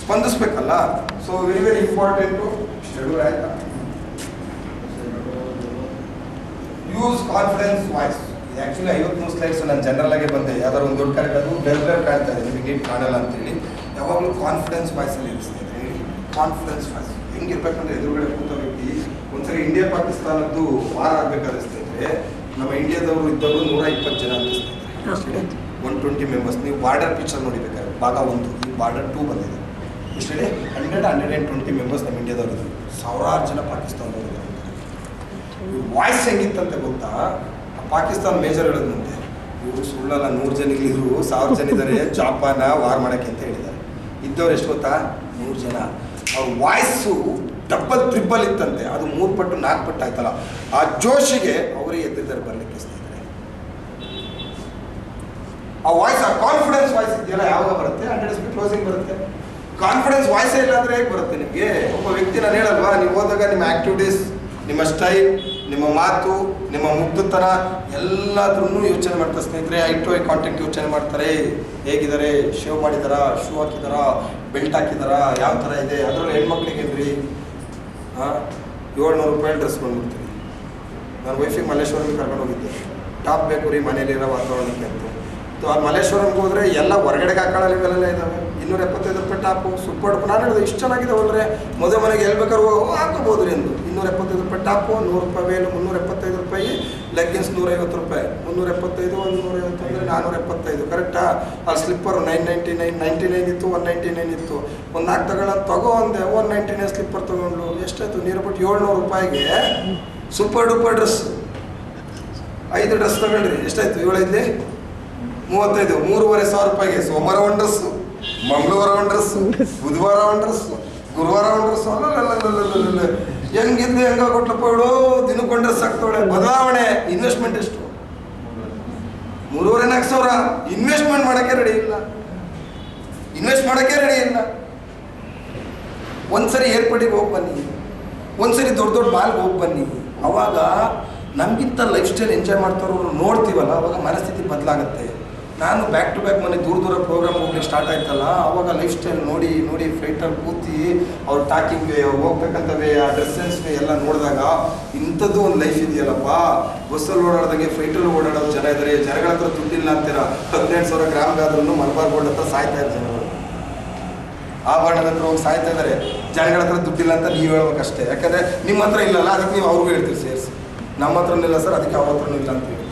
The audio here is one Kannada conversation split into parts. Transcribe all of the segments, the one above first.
ಸ್ಪಂದಿಸ್ಬೇಕಲ್ಲ. So very very important. Schedule ಆಯ್ತಾ? Use confidence voice. ಇದು ಆ್ಯಕ್ಚುಲಿ 53 ಸ್ಲೈಡ್ಸ್ ನಾನು ಜನರಲ್ ಆಗಿ ಬಂದೆ. ಯಾವ್ದಾದ್ರು ಒಂದು ದೊಡ್ಡ ಕರೆಕ್ಟ್ ಅದು ಬೇರೆ ಕಾಣ್ತಾ ಇದೆ, ನಿಮಗೆ ನೀಟ್ ಕಾಣಲ್ಲ ಅಂತೇಳಿ. ಯಾವಾಗಲೂ ಕಾನ್ಫಿಡೆನ್ಸ್ ವಾಯ್ಸಲ್ಲಿ ಇರಿಸ್ತಿದ್ದೆ. ಕಾನ್ಫಿಡೆನ್ಸ್ ವಾಯ್ಸ್ ಹೆಂಗಿರ್ಬೇಕಂದ್ರೆ ಎದುರುಗಡೆ ಕೂತ ವ್ಯಕ್ತಿ ಒಂದ್ಸರಿ ಇಂಡಿಯಾ ಪಾಕಿಸ್ತಾನದ್ದು ವಾರ ಆಗಬೇಕಾದ್ರೆ ನಮ್ಮ ಇಂಡಿಯಾದವರು ಇದ್ದವರು 120 ಜನ ಅನ್ನಿಸ್ತಿದ್ದಾರೆ. 120 ಮೆಂಬರ್ಸ್. ನೀವು ಬಾರ್ಡರ್ ಪಿಕ್ಚರ್ ನೋಡಿಬೇಕಾದ್ರೆ ಭಾಗ 1, ಈ ಬಾರ್ಡರ್ 2 ಬಂದಿದೆ. ಇಷ್ಟೇ 120 ಮೆಂಬರ್ಸ್ ನಮ್ಮ ಇಂಡಿಯಾದವರು ಇದ್ದರು. ಸಾವಿರಾರು ಜನ ಪಾಕಿಸ್ತಾನದವರು ಇದ್ದಾರೆ. ವಾಯ್ಸ್ ಹೆಂಗಿತ್ತಂತೆ ಗೊತ್ತಾ? ಪಾಕಿಸ್ತಾನ ಮೇಜರ್ ಹೇಳೋದಂತೆ, ಇವರು ಸುಳ್ಳಲ್ಲ, 100 ಜನ ಇಲ್ಲಿದ್ರು, 1000 ಜನ ಇದ್ದಾರೆ, ಜಾಪಾನ ವಾರ್ ಮಾಡೋಕ್ಕೆ ಅಂತ ಹೇಳಿದ್ದಾರೆ. ಇದ್ದವ್ರು ಎಷ್ಟು ಗೊತ್ತಾ? 100 ಜನ. ಅವ್ರ ವಾಯ್ಸು ಡಬ್ಬಲ್ ಟ್ರಿಬಲ್ ಇತ್ತಂತೆ. ಅದು 3 ಪಟ್ಟು 4 ಪಟ್ಟು ಆಯ್ತಲ್ಲ. ಆ ಜೋಶಿಗೆ ಅವರೇ ಎದ್ದಿದ್ದಾರೆ ಬರಲಿಕ್ಕೆ ಸ್ನೇಹಿತರೆ. ಆ ವಾಯ್ಸ್, ಆ ಕಾನ್ಫಿಡೆನ್ಸ್ ವಾಯ್ಸ್ ಇದೆಯಲ್ಲ, ಯಾವಾಗ ಬರುತ್ತೆ? 100 ಸ್ಪೀಡ್ ಕ್ಲೋಸಿಂಗ್ ಬರುತ್ತೆ. ಕಾನ್ಫಿಡೆನ್ಸ್ ವಾಯ್ಸೇ ಇಲ್ಲ ಅಂದರೆ ಹೇಗೆ ಬರುತ್ತೆ ನಿಮಗೆ? ಒಬ್ಬ ವ್ಯಕ್ತಿ ನಾನು ಹೇಳಲ್ವಾ, ನೀವು ಹೋದಾಗ ನಿಮ್ಮ ಆ್ಯಕ್ಟಿವಿಟೀಸ್, ನಿಮ್ಮ ಸ್ಟೈಲ್, ನಿಮ್ಮ ಮಾತು, ನಿಮ್ಮ ಮುಗ್ಧತನ ಎಲ್ಲಾದ್ರೂ ಯೋಚನೆ ಮಾಡ್ತಾರೆ ಸ್ನೇಹಿತರೆ. ಐ ಟು ಐ ಕಾಂಟ್ಯಾಕ್ಟ್ ಯೋಚನೆ ಮಾಡ್ತಾರೆ. ಹೇಗಿದ್ದಾರೆ, ಶೇವ್ ಮಾಡಿದಾರಾ, ಶೂ ಹಾಕಿದಾರಾ, ಬೆಲ್ಟ್ ಹಾಕಿದಾರಾ, ಯಾವ ಥರ ಇದೆ. ಅದರಲ್ಲಿ ಹೆಣ್ಮಕ್ಳಿಗೆ ಏನ್ರಿ 700 ರೂಪಾಯಿ ಡ್ರೆಸ್ ಬಂದ್ಬಿಡ್ತೀವಿ. ನಾನು ವೈಫಿಗೆ ಮಲ್ಲೇಶ್ವರಂಗೆ ಕರ್ಕೊಂಡು ಹೋಗಿದ್ದೆ. ಟಾಪ್ ಬೇಕು ರೀ ಮನೇಲಿರೋ ವಾತಾವರಣಕ್ಕೆ ಅಂತ. ಅಲ್ಲಿ ಮಲ್ಲೇಶ್ವರಂಗೆ ಹೋದರೆ ಎಲ್ಲ ಹೊರಗಡೆಗೆ ಹಾಕೊಳ್ಳೋ ಇವೆಲ್ಲ ಇದ್ದಾವೆ. 275 ರೂಪಾಯಿ ಟಾಪು, ಸೂಪರ್. ನಾನು ಹೇಳಿದೆ ಇಷ್ಟು ಚೆನ್ನಾಗಿದೆ ಹೋದ್ರೆ ಮದುವೆ ಮನೆಗೆ ಎಲ್ಲಿ ಬೇಕಾದ್ರೂ ಹಾಕೋಬೋದು ರೀ ಎಂದು. 275 ರೂಪಾಯಿ ಟಾಪು, 100 ರೂಪಾಯಿ ವೇಲು, 375 ರೂಪಾಯಿ ಲೆಗ್ಗಿನ್ಸ್, 150 ರೂಪಾಯಿ. 375, 150 ಅಂದರೆ 475 ಕರೆಕ್ಟಾ? ಅಲ್ಲಿ ಸ್ಲಿಪ್ಪರು 999 ಇತ್ತು, 199 ಇತ್ತು. ಒಂದು 4 ತಗೋ ಅಂದೆ, 199 ಸ್ಲಿಪ್ಪರ್ ತೊಗೊಂಡು ಎಷ್ಟಾಯ್ತು? ನೀರು ಬಿಟ್ಟು 700 ರೂಪಾಯಿಗೆ ಸೂಪರ್ ಡೂಪರ್ ಡ್ರೆಸ್. 5 ಡ್ರೆಸ್ ತಗೊಂಡ್ರಿ, ಎಷ್ಟಾಯ್ತು? 7 ಇಲ್ಲಿ 35, 3,500 ರೂಪಾಯಿಗೆ ಸೋಮವಾರ ಒಂದು ಡ್ರೆಸ್ಸು, ಮಂಗಳವಾರ ಒಂದು ಡ್ರೆಸ್ಸು, ಬುಧವಾರ ಒಂದು ಡ್ರೆಸ್ಸು, ಗುರುವಾರ ಒಂದು ಡ್ರೆಸ್ಸು. ಅಲ್ಲ ಹೆಂಗಿದ್ದು ಹೆಂಗಾಗೊಟ್ಲಪ್ಪ ಇವಳು, ದಿನಕ್ಕೊಂದು ಡ್ರೆಸ್ ಹಾಕ್ತಾವಳೆ. ಬದಲಾವಣೆ. ಇನ್ವೆಸ್ಟ್ಮೆಂಟ್ ಎಷ್ಟು? 3,500,000. ಇನ್ವೆಸ್ಟ್ಮೆಂಟ್ ಮಾಡೋಕ್ಕೆ ರೆಡಿ ಇಲ್ಲ. ಒಂದ್ಸರಿ ಏರ್ಪೋರ್ಟಿಗೆ ಹೋಗಿ ಬನ್ನಿ, ಒಂದ್ಸರಿ ದೊಡ್ಡ ಮಾಲ್ಗೆ ಹೋಗಿ ಬನ್ನಿ. ಅವಾಗ ನಮಗಿಂತ ಲೈಫ್ ಸ್ಟೈಲ್ ಎಂಜಾಯ್ ಮಾಡ್ತಾರೋ ನೋಡ್ತೀವಲ್ಲ, ಅವಾಗ ಮನಸ್ಥಿತಿ ಬದಲಾಗುತ್ತೆ. ನಾನು ಬ್ಯಾಕ್ ಟು ಬ್ಯಾಕ್ ದೂರ ಪ್ರೋಗ್ರಾಮ್ ಹೋಗ್ಲಿಕ್ಕೆ ಸ್ಟಾರ್ಟ್ ಆಯ್ತಲ್ಲ, ಅವಾಗ ಲೈಫ್ ಸ್ಟೈಲ್ ನೋಡಿ ಫ್ಲೈಟಲ್ಲಿ ಕೂತಿ ಅವ್ರ ಟಾಕಿಂಗ್ ವೇ, ಅವ್ರು ಹೋಗ್ಬೇಕಂತ ವೇ, ಆ ಡ್ರೆಸ್ ಸೆನ್ಸ್ ವೇ ಎಲ್ಲ ನೋಡಿದಾಗ ಇಂಥದ್ದು ಒಂದು ಲೈಫ್ ಇದೆಯಲ್ಲಪ್ಪ. ಬಸ್ಸಲ್ಲಿ ಓಡಾಡ್ದಂಗೆ ಫ್ಲೈಟಲ್ಲಿ ಓಡಾಡೋ ಜನ ಇದ್ದಾರೆ. ಜನಗಳ ಹತ್ರ ದುಡ್ಡಿಲ್ಲ ಅಂತೀರ. 18,000 ಗ್ರಾಮ್ಗಾದ್ರೂ ಮಲಬಾರ್ ಗೋಲ್ಡ್ ಹತ್ರ ಸಾಯ್ತಾ ಇದ್ದಾರೆ ಜನಗಳು. ಆಭರಣದ ಹತ್ರ ಹೋಗಿ ಸಾಯ್ತಾ ಇದ್ದಾರೆ. ಜನಗಳ ಹತ್ರ ದುಡ್ಡಿಲ್ಲ ಅಂತ ನೀವು ಹೇಳ್ಬೇಕಷ್ಟೇ. ಯಾಕಂದರೆ ನಿಮ್ಮ ಹತ್ರ ಇಲ್ಲಲ್ಲ, ಅದಕ್ಕೆ ನೀವು ಅವ್ರಿಗೂ ಹೇಳ್ತೀರಿ ಸೇರಿಸಿ. ನಮ್ಮ ಹತ್ರನೂ ಇಲ್ಲ ಸರ್, ಅದಕ್ಕೆ ಅವ್ರ ಹತ್ರನೂ ಇಲ್ಲ ಅಂತ ಹೇಳ್ತೀವಿ.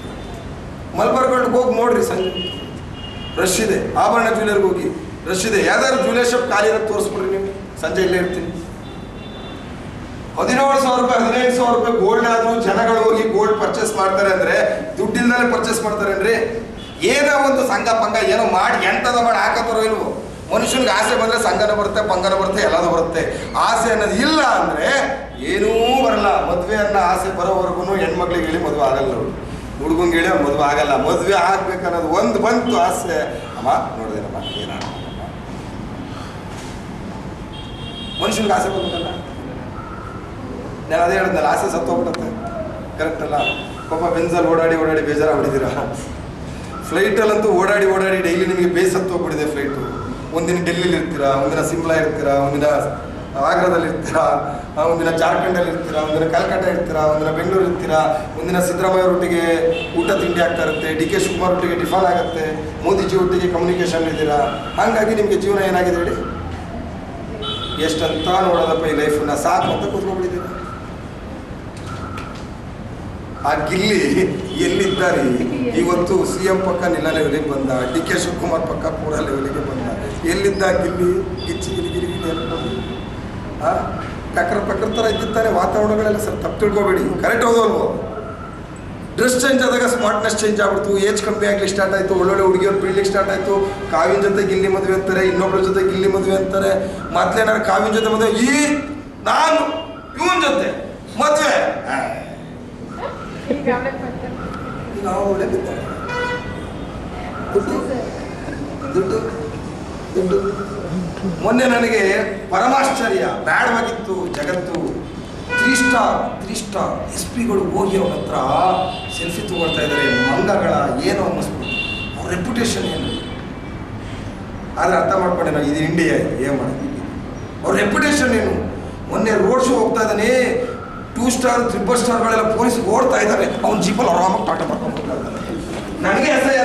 ಮಲಬಾರ್ ಗೋಲ್ಡ್ಗೆ ಹೋಗಿ ನೋಡ್ರಿ, ಸಂಜೆ ರಶ್ ಇದೆ. ಆಭರಣ ಜ್ಯುವೆಲರ್ಗೆ ಹೋಗಿ ರಶ್ ಇದೆ. ಯಾವ್ದಾದ್ರು ಜ್ಯುವೆಲರ್ ಶಾಪ್ ಖಾಲಿ ಇರೋದು ತೋರಿಸ್ಬಿಡ್ರಿ ನೀವು. ಸಂಜೆ ಇಲ್ಲೇ ಇರ್ತೀನಿ. 17,000 ರೂಪಾಯಿ 15,000 ರೂಪಾಯಿ ಗೋಲ್ಡ್ ಆದರೂ ಜನಗಳು ಹೋಗಿ ಗೋಲ್ಡ್ ಪರ್ಚೇಸ್ ಮಾಡ್ತಾರೆ ಅಂದರೆ ದುಡ್ಡಿಲ್ಲದಲ್ಲೇ ಪರ್ಚೇಸ್ ಮಾಡ್ತಾರೇನ್ರಿ? ಏನೋ ಒಂದು ಸಂಘ ಪಂಗ ಏನೋ ಮಾಡಿ ಎಂಥದ ಮಾಡಿ ಹಾಕತ್ತಾರೋ ಇಲ್ವೋ. ಮನುಷ್ಯನಿಗೆ ಆಸೆ ಬಂದರೆ ಸಂಘನ ಬರುತ್ತೆ, ಪಂಗನ ಬರುತ್ತೆ, ಎಲ್ಲದೂ ಬರುತ್ತೆ. ಆಸೆ ಅನ್ನೋದು ಇಲ್ಲ ಅಂದರೆ ಏನೂ ಬರಲ್ಲ. ಮದುವೆ ಅನ್ನೋ ಆಸೆ ಬರೋವರೆಗೂ ಹೆಣ್ಮಕ್ಳಿಗೆ ಹೇಳಿ ಮದುವೆ ಆಗಲ್ಲ. ಹುಡುಗಂಗೆ ಹೇಳಿ ಮದುವೆ ಆಗಲ್ಲ. ಮದುವೆ ಆಗ್ಬೇಕನ್ನೋದು ಒಂದು ಬಂತು ಆಸೆ, ಅಮ್ಮ ನೋಡಿದೇನಮ್ಮ ಏನ ಮನುಷ್ಯನಿಗೆ ಆಸೆ ಬರ್ಬೇಕಲ್ಲ. ನಾನು ಅದೇ ಹೇಳಿದ್ನಲ್ಲ, ಆಸೆ ಸತ್ತೋಗ್ಬಿಡುತ್ತೆ. ಕರೆಕ್ಟ್ ಅಲ್ಲ? ಪಾಪ ಬೆಂಜಲ್ಲಿ ಓಡಾಡಿ ಬೇಜಾರ ಹೊಡಿತೀರಾ. ಫ್ಲೈಟಲ್ಲಂತೂ ಓಡಾಡಿ ಡೈಲಿ ನಿಮಗೆ ಬೇಸತ್ತೋಗ್ಬಿಟ್ಟಿದೆ ಫ್ಲೈಟು. ಒಂದಿನ ಡೆಲ್ಲಿಲಿ ಇರ್ತೀರಾ, ಒಂದಿನ ಸಿಮ್ಲಾ ಇರ್ತೀರಾ, ಒಂದಿನ ಆಗ್ರಾದಲ್ಲಿ ಇರ್ತೀರಾ, ಒಂದಿನ ಜಾರ್ಖಂಡಲ್ಲಿ ಇರ್ತೀರಾ, ಒಂದಿನ ಕಲ್ಕಟ್ಟ ಇರ್ತೀರಾ, ಒಂದಿನ ಬೆಂಗಳೂರು ಇರ್ತೀರಾ, ಒಂದಿನ ಸಿದ್ದರಾಮಯ್ಯ ಒಟ್ಟಿಗೆ ಊಟ ತಿಂಡಿ ಆಗ್ತಾ ಇರುತ್ತೆ, ಡಿ ಕೆ ಶಿವಕುಮಾರ್ ಒಟ್ಟಿಗೆ ಟಿಫನ್ ಆಗುತ್ತೆ, ಮೋದಿಜಿ ಒಟ್ಟಿಗೆ ಕಮ್ಯುನಿಕೇಷನ್ ಇದ್ದೀರಾ. ಹಾಗಾಗಿ ನಿಮಗೆ ಜೀವನ ಏನಾಗಿದೆ ಹೇಳಿ? ಎಷ್ಟಂತ ನೋಡೋದಪ್ಪ ಈ ಲೈಫನ್ನ, ಸಾಕು ಅಂತ ಕೂತ್ಕೊಂಡ್ಬಿಟ್ಟಿದ್ದೀರಾ. ಆ ಗಿಲ್ಲಿ ಎಲ್ಲಿದ್ದಾರೆ? ಇವತ್ತು CM ಪಕ್ಕ ನಿಲ್ಲ ಲೆವೆಲಿಗೆ ಬಂದ, ಡಿ ಕೆ ಶಿವಕುಮಾರ್ ಪಕ್ಕ ಪೂರ ಲೆವೆಲಿಗೆ ಬಂದ. ಎಲ್ಲಿದ್ದ ಗಿಲ್ಲಿ? ಗಿಚ್ಚಿ ಗಿಲಿ ಪಕ್ಕರ ಥರ ಇದ್ದಿರ್ತಾರೆ ವಾತಾವರಣಗಳೆಲ್ಲ. ಸರ್ ತಪ್ಪು ತಿಳ್ಕೊಬೇಡಿ, ಕರೆಕ್ಟ್ ಹೌದಲ್ವೋ? ಡ್ರೆಸ್ ಚೇಂಜ್ ಆದಾಗ ಸ್ಮಾರ್ಟ್ನೆಸ್ ಚೇಂಜ್ ಆಗ್ಬಿಡ್ತು. ಏಜ್ ಕಮ್ಮಿ ಆಗಲಿಕ್ಕೆ ಸ್ಟಾರ್ಟ್ ಆಯಿತು. ಒಳ್ಳೊಳ್ಳೆ ಹುಡುಗಿಯವ್ರು ಬೀಳ್ಲಿಕ್ಕೆ ಸ್ಟಾರ್ಟ್ ಆಯಿತು. ಕಾವಿನ ಜೊತೆ ಗಿಲ್ಲಿ ಮದುವೆ ಅಂತಾರೆ, ಇನ್ನೊಬ್ಬರ ಜೊತೆ ಗಿಲ್ಲಿ ಮದುವೆ ಅಂತಾರೆ. ಮೊದಲೇನಾರು ಕಾವಿನ ಜೊತೆ ಮದುವೆ, ನಾನು ಇವನ್ ಜೊತೆ ಮದುವೆ. ನಾವು ಒಳ್ಳೆ ಬಿದ್ದಾರೆ ದುಡ್ಡು. ಮೊನ್ನೆ ನನಗೆ ಪರಮಾಶ್ಚರ್ಯ, ಬ್ಯಾಡವಾಗಿತ್ತು ಜಗತ್ತು. 3 ಸ್ಟಾರ್ SP ಗಳು ಹೋಗಿ ಅವ್ರ ಹತ್ರ ಸೆಲ್ಫಿ ತಗೊಳ್ತಾ ಇದ್ದಾರೆ. ಮಂಗಗಳ ಏನೋ ಅನ್ನಿಸ್ಬಿಟ್ಟು ಅವ್ರ ರೆಪ್ಯುಟೇಷನ್ ಏನು. ಆದರೆ ಅರ್ಥ ಮಾಡ್ಕೊಂಡೆ ನಾವು, ಇದು ಇಂಡಿಯಾ, ಏನು ಮಾಡೋದು. ಅವ್ರ ರೆಪ್ಯುಟೇಷನ್ ಏನು? ಮೊನ್ನೆ ರೋಡ್ ಶೋ ಹೋಗ್ತಾ ಇದ್ದಾನೆ, 2 ಸ್ಟಾರ್ 3 ಸ್ಟಾರ್ಗಳೆಲ್ಲ ಪೊಲೀಸ್ ಓಡ್ತಾ ಇದ್ದಾರೆ, ಅವ್ನ ಜೀಪಲ್ಲಿ ಆರಾಮಾಗಿ ಟಾಟಾ ಮಾಡ್ಕೊಂಡು ನನಗೆ ಅಸಹ್ಯ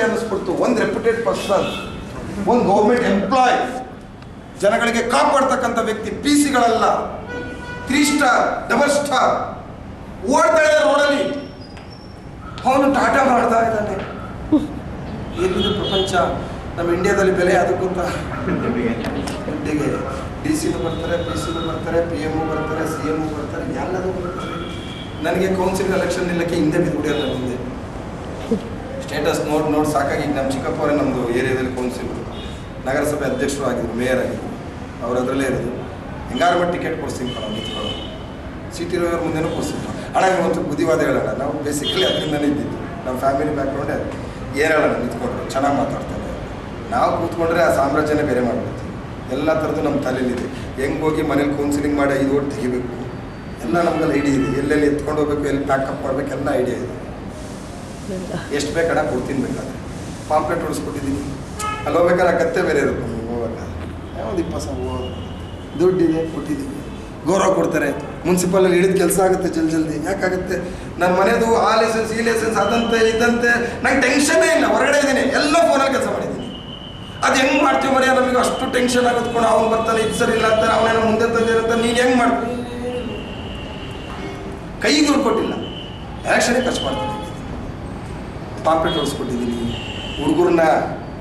ಅನ್ನಿಸ್ಬಿಡ್ತು. ಒಂದು ರೆಪ್ಯುಟೆಡ್ ಪರ್ಸನ್, ಒಂದು ಗೌರ್ಮೆಂಟ್ ಎಂಪ್ಲಾಯ್, ಜನಗಳಿಗೆ ಕಾಪಾಡ್ತಕ್ಕಂಥ ವ್ಯಕ್ತಿ, PC ಗಳಲ್ಲ, 3 ಸ್ಟಾರ್ 2 ಸ್ಟಾರ್ ಓಡ್ತಾ ಇದ್ದಾರೆ ರೋಡಲ್ಲಿ, ಅವನು ಟಾಟಾ ಮಾಡ್ತಾ ಇದ್ದಾನೆ. ಎಲ್ಲಿದೆ ಪ್ರಪಂಚ? ನಮ್ಮ ಇಂಡಿಯಾದಲ್ಲಿ ಬೆಲೆ ಅದಕ್ಕೆ ಗೊತ್ತಾ? ದುಡ್ಡಿಗೆ DC ಬರ್ತಾರೆ, PC ಬರ್ತಾರೆ, PM ಬರ್ತಾರೆ, CM ಬರ್ತಾರೆ, ಎಲ್ಲದೂ ಬರ್ತಾರೆ. ನನಗೆ ಕೌನ್ಸಿಲ್ ಎಲೆಕ್ಷನ್ ನಿಲ್ಲಕ್ಕೆ ಹಿಂದೆ ಬಿದ್ದುಬಿಡಿಯಲ್ಲ. ಮುಂದೆ ಸ್ಟೇಟಸ್ ನೋಡಿ ಸಾಕಾಗಿ ಈಗ ನಮ್ಮ ಚಿಕ್ಕಪ್ಪವರೇ ನಮ್ಮದು ಏರಿಯಾದಲ್ಲಿ ಕೌನ್ಸಿಲ್ ನಗರಸಭೆ ಅಧ್ಯಕ್ಷರು ಆಗಿದ್ರು, ಮೇಯರ್ ಆಗಿದ್ರು, ಅವ್ರು ಅದರಲ್ಲೇ ಇರೋದು. ಹೆಂಗಾರು ಮಾಡಿ ಟಿಕೆಟ್ ಕೊಡ್ಸ್ತೀನಿ ನಾವು ನಿಂತ್ಕೊಳ್ಳೋ, ಸಿಟಿ ರೋಯರ್ ಮುಂದೆನೂ ಕೊಡ್ಸಿದ್ರು. ಹಣ ಇವತ್ತು ಬುದ್ಧಿವಾದ ಹೇಳೋಣ, ನಾವು ಬೇಸಿಕಲಿ ಅದರಿಂದನೇ ಇದ್ದಿದ್ದು, ನಮ್ಮ ಫ್ಯಾಮಿಲಿ ಬ್ಯಾಕ್ಗ್ರೌಂಡೇ ಏನು ಹೇಳೋಣ, ನಿಂತ್ಕೊಂಡ್ರು ಚೆನ್ನಾಗಿ ಮಾತಾಡ್ತಾರೆ. ನಾವು ಕೂತ್ಕೊಂಡ್ರೆ ಆ ಸಾಮ್ರಾಜ್ಯನೇ ಬೇರೆ ಮಾಡ್ಬಿಡ್ತೀವಿ. ಎಲ್ಲ ಥರದ್ದು ನಮ್ಮ ತಲೆಯಲ್ಲಿದೆ. ಹೆಂಗೆ ಹೋಗಿ ಮನೇಲಿ ಕೌನ್ಸಿಲಿಂಗ್ ಮಾಡಿ 5 ಓಟ್ ತೆಗಿಬೇಕು, ಎಲ್ಲ ನಮ್ಗಲ್ಲಿ ಐಡಿಯಾ ಇದೆ. ಎಲ್ಲೆಲ್ಲಿ ಎತ್ಕೊಂಡು ಹೋಗ್ಬೇಕು, ಎಲ್ಲಿ ಪ್ಯಾಕಪ್ ಮಾಡಬೇಕು, ಎಲ್ಲ ಐಡಿಯಾ ಇದೆ. ಎಷ್ಟು ಬೇಕಡ ಕೊಡ್ತೀನಿ, ಬೇಕಾದ್ರೆ ಪಾಂಪ್ಲೆಟ್ ಹೊಡಿಸ್ಕೊಟ್ಟಿದ್ದೀನಿ. ಅಲ್ಲಿ ಹೋಗ್ಬೇಕಾದ್ರೆ ಕತ್ತೆ ಬೇರೆ ಇರುತ್ತೆ, ಹೋಗ್ಬೇಕಾದ್ರೆ ಒಂದು 20 ದುಡ್ಡಿದೆ, ಕೊಟ್ಟಿದ್ದೀನಿ. ಗೌರವ ಕೊಡ್ತಾರೆ. ಮುನ್ಸಿಪಲಲ್ಲಿ ಹಿಡಿದ ಕೆಲಸ ಆಗುತ್ತೆ ಜಲ್ದಿ. ಯಾಕಾಗುತ್ತೆ? ನನ್ನ ಮನೆಯದು ಆ ಲೈಸೆನ್ಸ್ ಈ ಲೈಸೆನ್ಸ್ ಅದಂತೆ ಇದಂತೆ, ನಂಗೆ ಟೆನ್ಷನ್ನೇ ಇಲ್ಲ. ಹೊರಗಡೆ ಇದ್ದೀನಿ, ಎಲ್ಲ ಫೋನಲ್ಲಿ ಕೆಲಸ ಮಾಡಿದ್ದೀನಿ. ಅದು ಹೆಂಗೆ ಮಾಡ್ತೀವಿ ಮರ್ಯ? ನಮಗೆ ಅಷ್ಟು ಟೆನ್ಷನ್ ಆಗುತ್ಕೊಂಡು ಅವ್ನು ಬರ್ತಾನೆ, ಇದು ಸರಿ ಇಲ್ಲ ಅಂತಾನೆ, ಅವನೇನೋ ಮುಂದೆ ತಂದಿರಂತ, ನೀನು ಹೆಂಗೆ ಮಾಡ್ತೀನಿ? ಕೈಗೆ ದುಡ್ಡು ಕೊಟ್ಟಿಲ್ಲ, ಎಲೆಕ್ಷನ್ಗೆ ಖರ್ಚು ಮಾಡ್ತೀನಿ. ಪಾಂಪ್ಲೆಟ್ ಹೊಡಿಸ್ಕೊಟ್ಟಿದ್ದೀನಿ, ಹುಡುಗರನ್ನ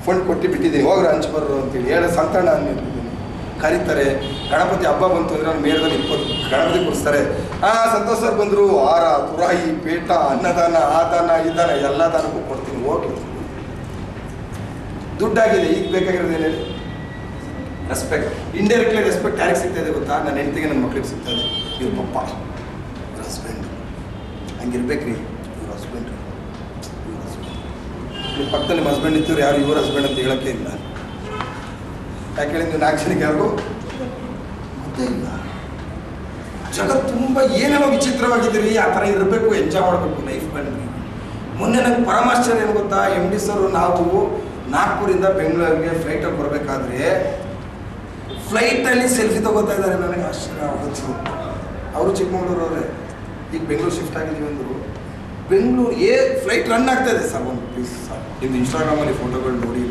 ಫಂಡ್ ಕೊಟ್ಟು ಬಿಟ್ಟಿದ್ದೀನಿ, ಹೋಗ್ರೆ ಹಂಚ್ಬರ್ರು ಅಂತೇಳಿ ಹೇಳಿ ಸಂತಣ್ಣ ಅಂದಿದ್ದೀನಿ. ಕರೀತಾರೆ, ಗಣಪತಿ ಹಬ್ಬ ಬಂತು ಅಂದರೆ ಅವ್ನು ಮೇಳದಲ್ಲಿ 20 ಗಣಪತಿ ಕೊಡಿಸ್ತಾರೆ. ಸಂತೋಷ್ ಸರ್ ಬಂದರು, ಹಾರ ತುರಾಯಿ ಪೇಟ ಅನ್ನದಾನ ಆ ದಾನ ಈ ದಾನ ಎಲ್ಲ ದಾನಕ್ಕೂ ಕೊಡ್ತೀನಿ, ಹೋಗಿ ದುಡ್ಡಾಗಿದೆ. ಈಗ ಬೇಕಾಗಿರೋದು ಏನು ಹೇಳಿ? ರೆಸ್ಪೆಕ್ಟ್. ಇಂಡೈರೆಕ್ಟ್ಲಿ ರೆಸ್ಪೆಕ್ಟ್ ಯಾರಿಗೆ ಸಿಗ್ತಾಯಿದೆ ಗೊತ್ತಾ? ನನ್ನ ಹೆಂಡತಿಗೆ ನನ್ನ ಮಕ್ಳಿಗೆ ಸಿಗ್ತಾಯಿದೆ. ಇವ್ರ ಪಪ್ಪ, ಇವ್ರ ಹಸ್ಬೆಂಡ್, ಹಂಗಿರ್ಬೇಕು ರೀ. ಇವ್ರ ಹಸ್ಬೆಂಡ್ ನಿಮ್ಮ ಪಕ್ಕದಲ್ಲಿ ನಿಮ್ಮ ಹಸ್ಬೆಂಡ್ ಇತ್ತು, ಯಾರು ಇವ್ರ ಹಸ್ಬೆಂಡ್ ಅಂತ ಹೇಳೋಕ್ಕೆ ಇಲ್ಲ. ಯಾಕೆ ಹೇಳಿ? ನೀವು 4 ಜನಕ್ಕೆ ಯಾರಿಗೂ ಗೊತ್ತೇ ಇಲ್ಲ. ಜಗತ್ತು ತುಂಬ ಏನೇನೋ ವಿಚಿತ್ರವಾಗಿದ್ದೀರಿ. ಆ ಥರ ಇರಬೇಕು, ಎಂಜಾಯ್ ಮಾಡಬೇಕು ಲೈಫ್ ಬನ್ನಿ. ಮೊನ್ನೆ ನಂಗೆ ಪರಮಾಶ್ಚರ್ಯ ಏನು ಗೊತ್ತಾ? MD ಸರ್, ನಾವು ನಾಗ್ಪುರಿಂದ ಬೆಂಗಳೂರಿಗೆ ಫ್ಲೈಟಲ್ಲಿ ಬರಬೇಕಾದ್ರೆ ಫ್ಲೈಟಲ್ಲಿ ಸೆಲ್ಫಿ ತಗೋತಾ ಇದ್ದಾರೆ. ನನಗೆ ಆಶ್ಚರ್ಯ ಆಗೋದು. ಅವರು ಚಿಕ್ಕಮಗಳೂರವರೇ, ಈಗ ಬೆಂಗಳೂರು ಶಿಫ್ಟ್ ಆಗಿದ್ದೀವಿ ಅಂದರು. ಬೆಂಗಳೂರು ಫ್ಲೈಟ್ ರನ್ ಆಗ್ತಾ ಇದೆ ಸರ್. ಒಂದು ಪ್ಲೀಸ್ ಸರ್, ನಿಮ್ಮದು ಇನ್ಸ್ಟಾಗ್ರಾಮಲ್ಲಿ ಫೋಟೋಗಳು ನೋಡಿ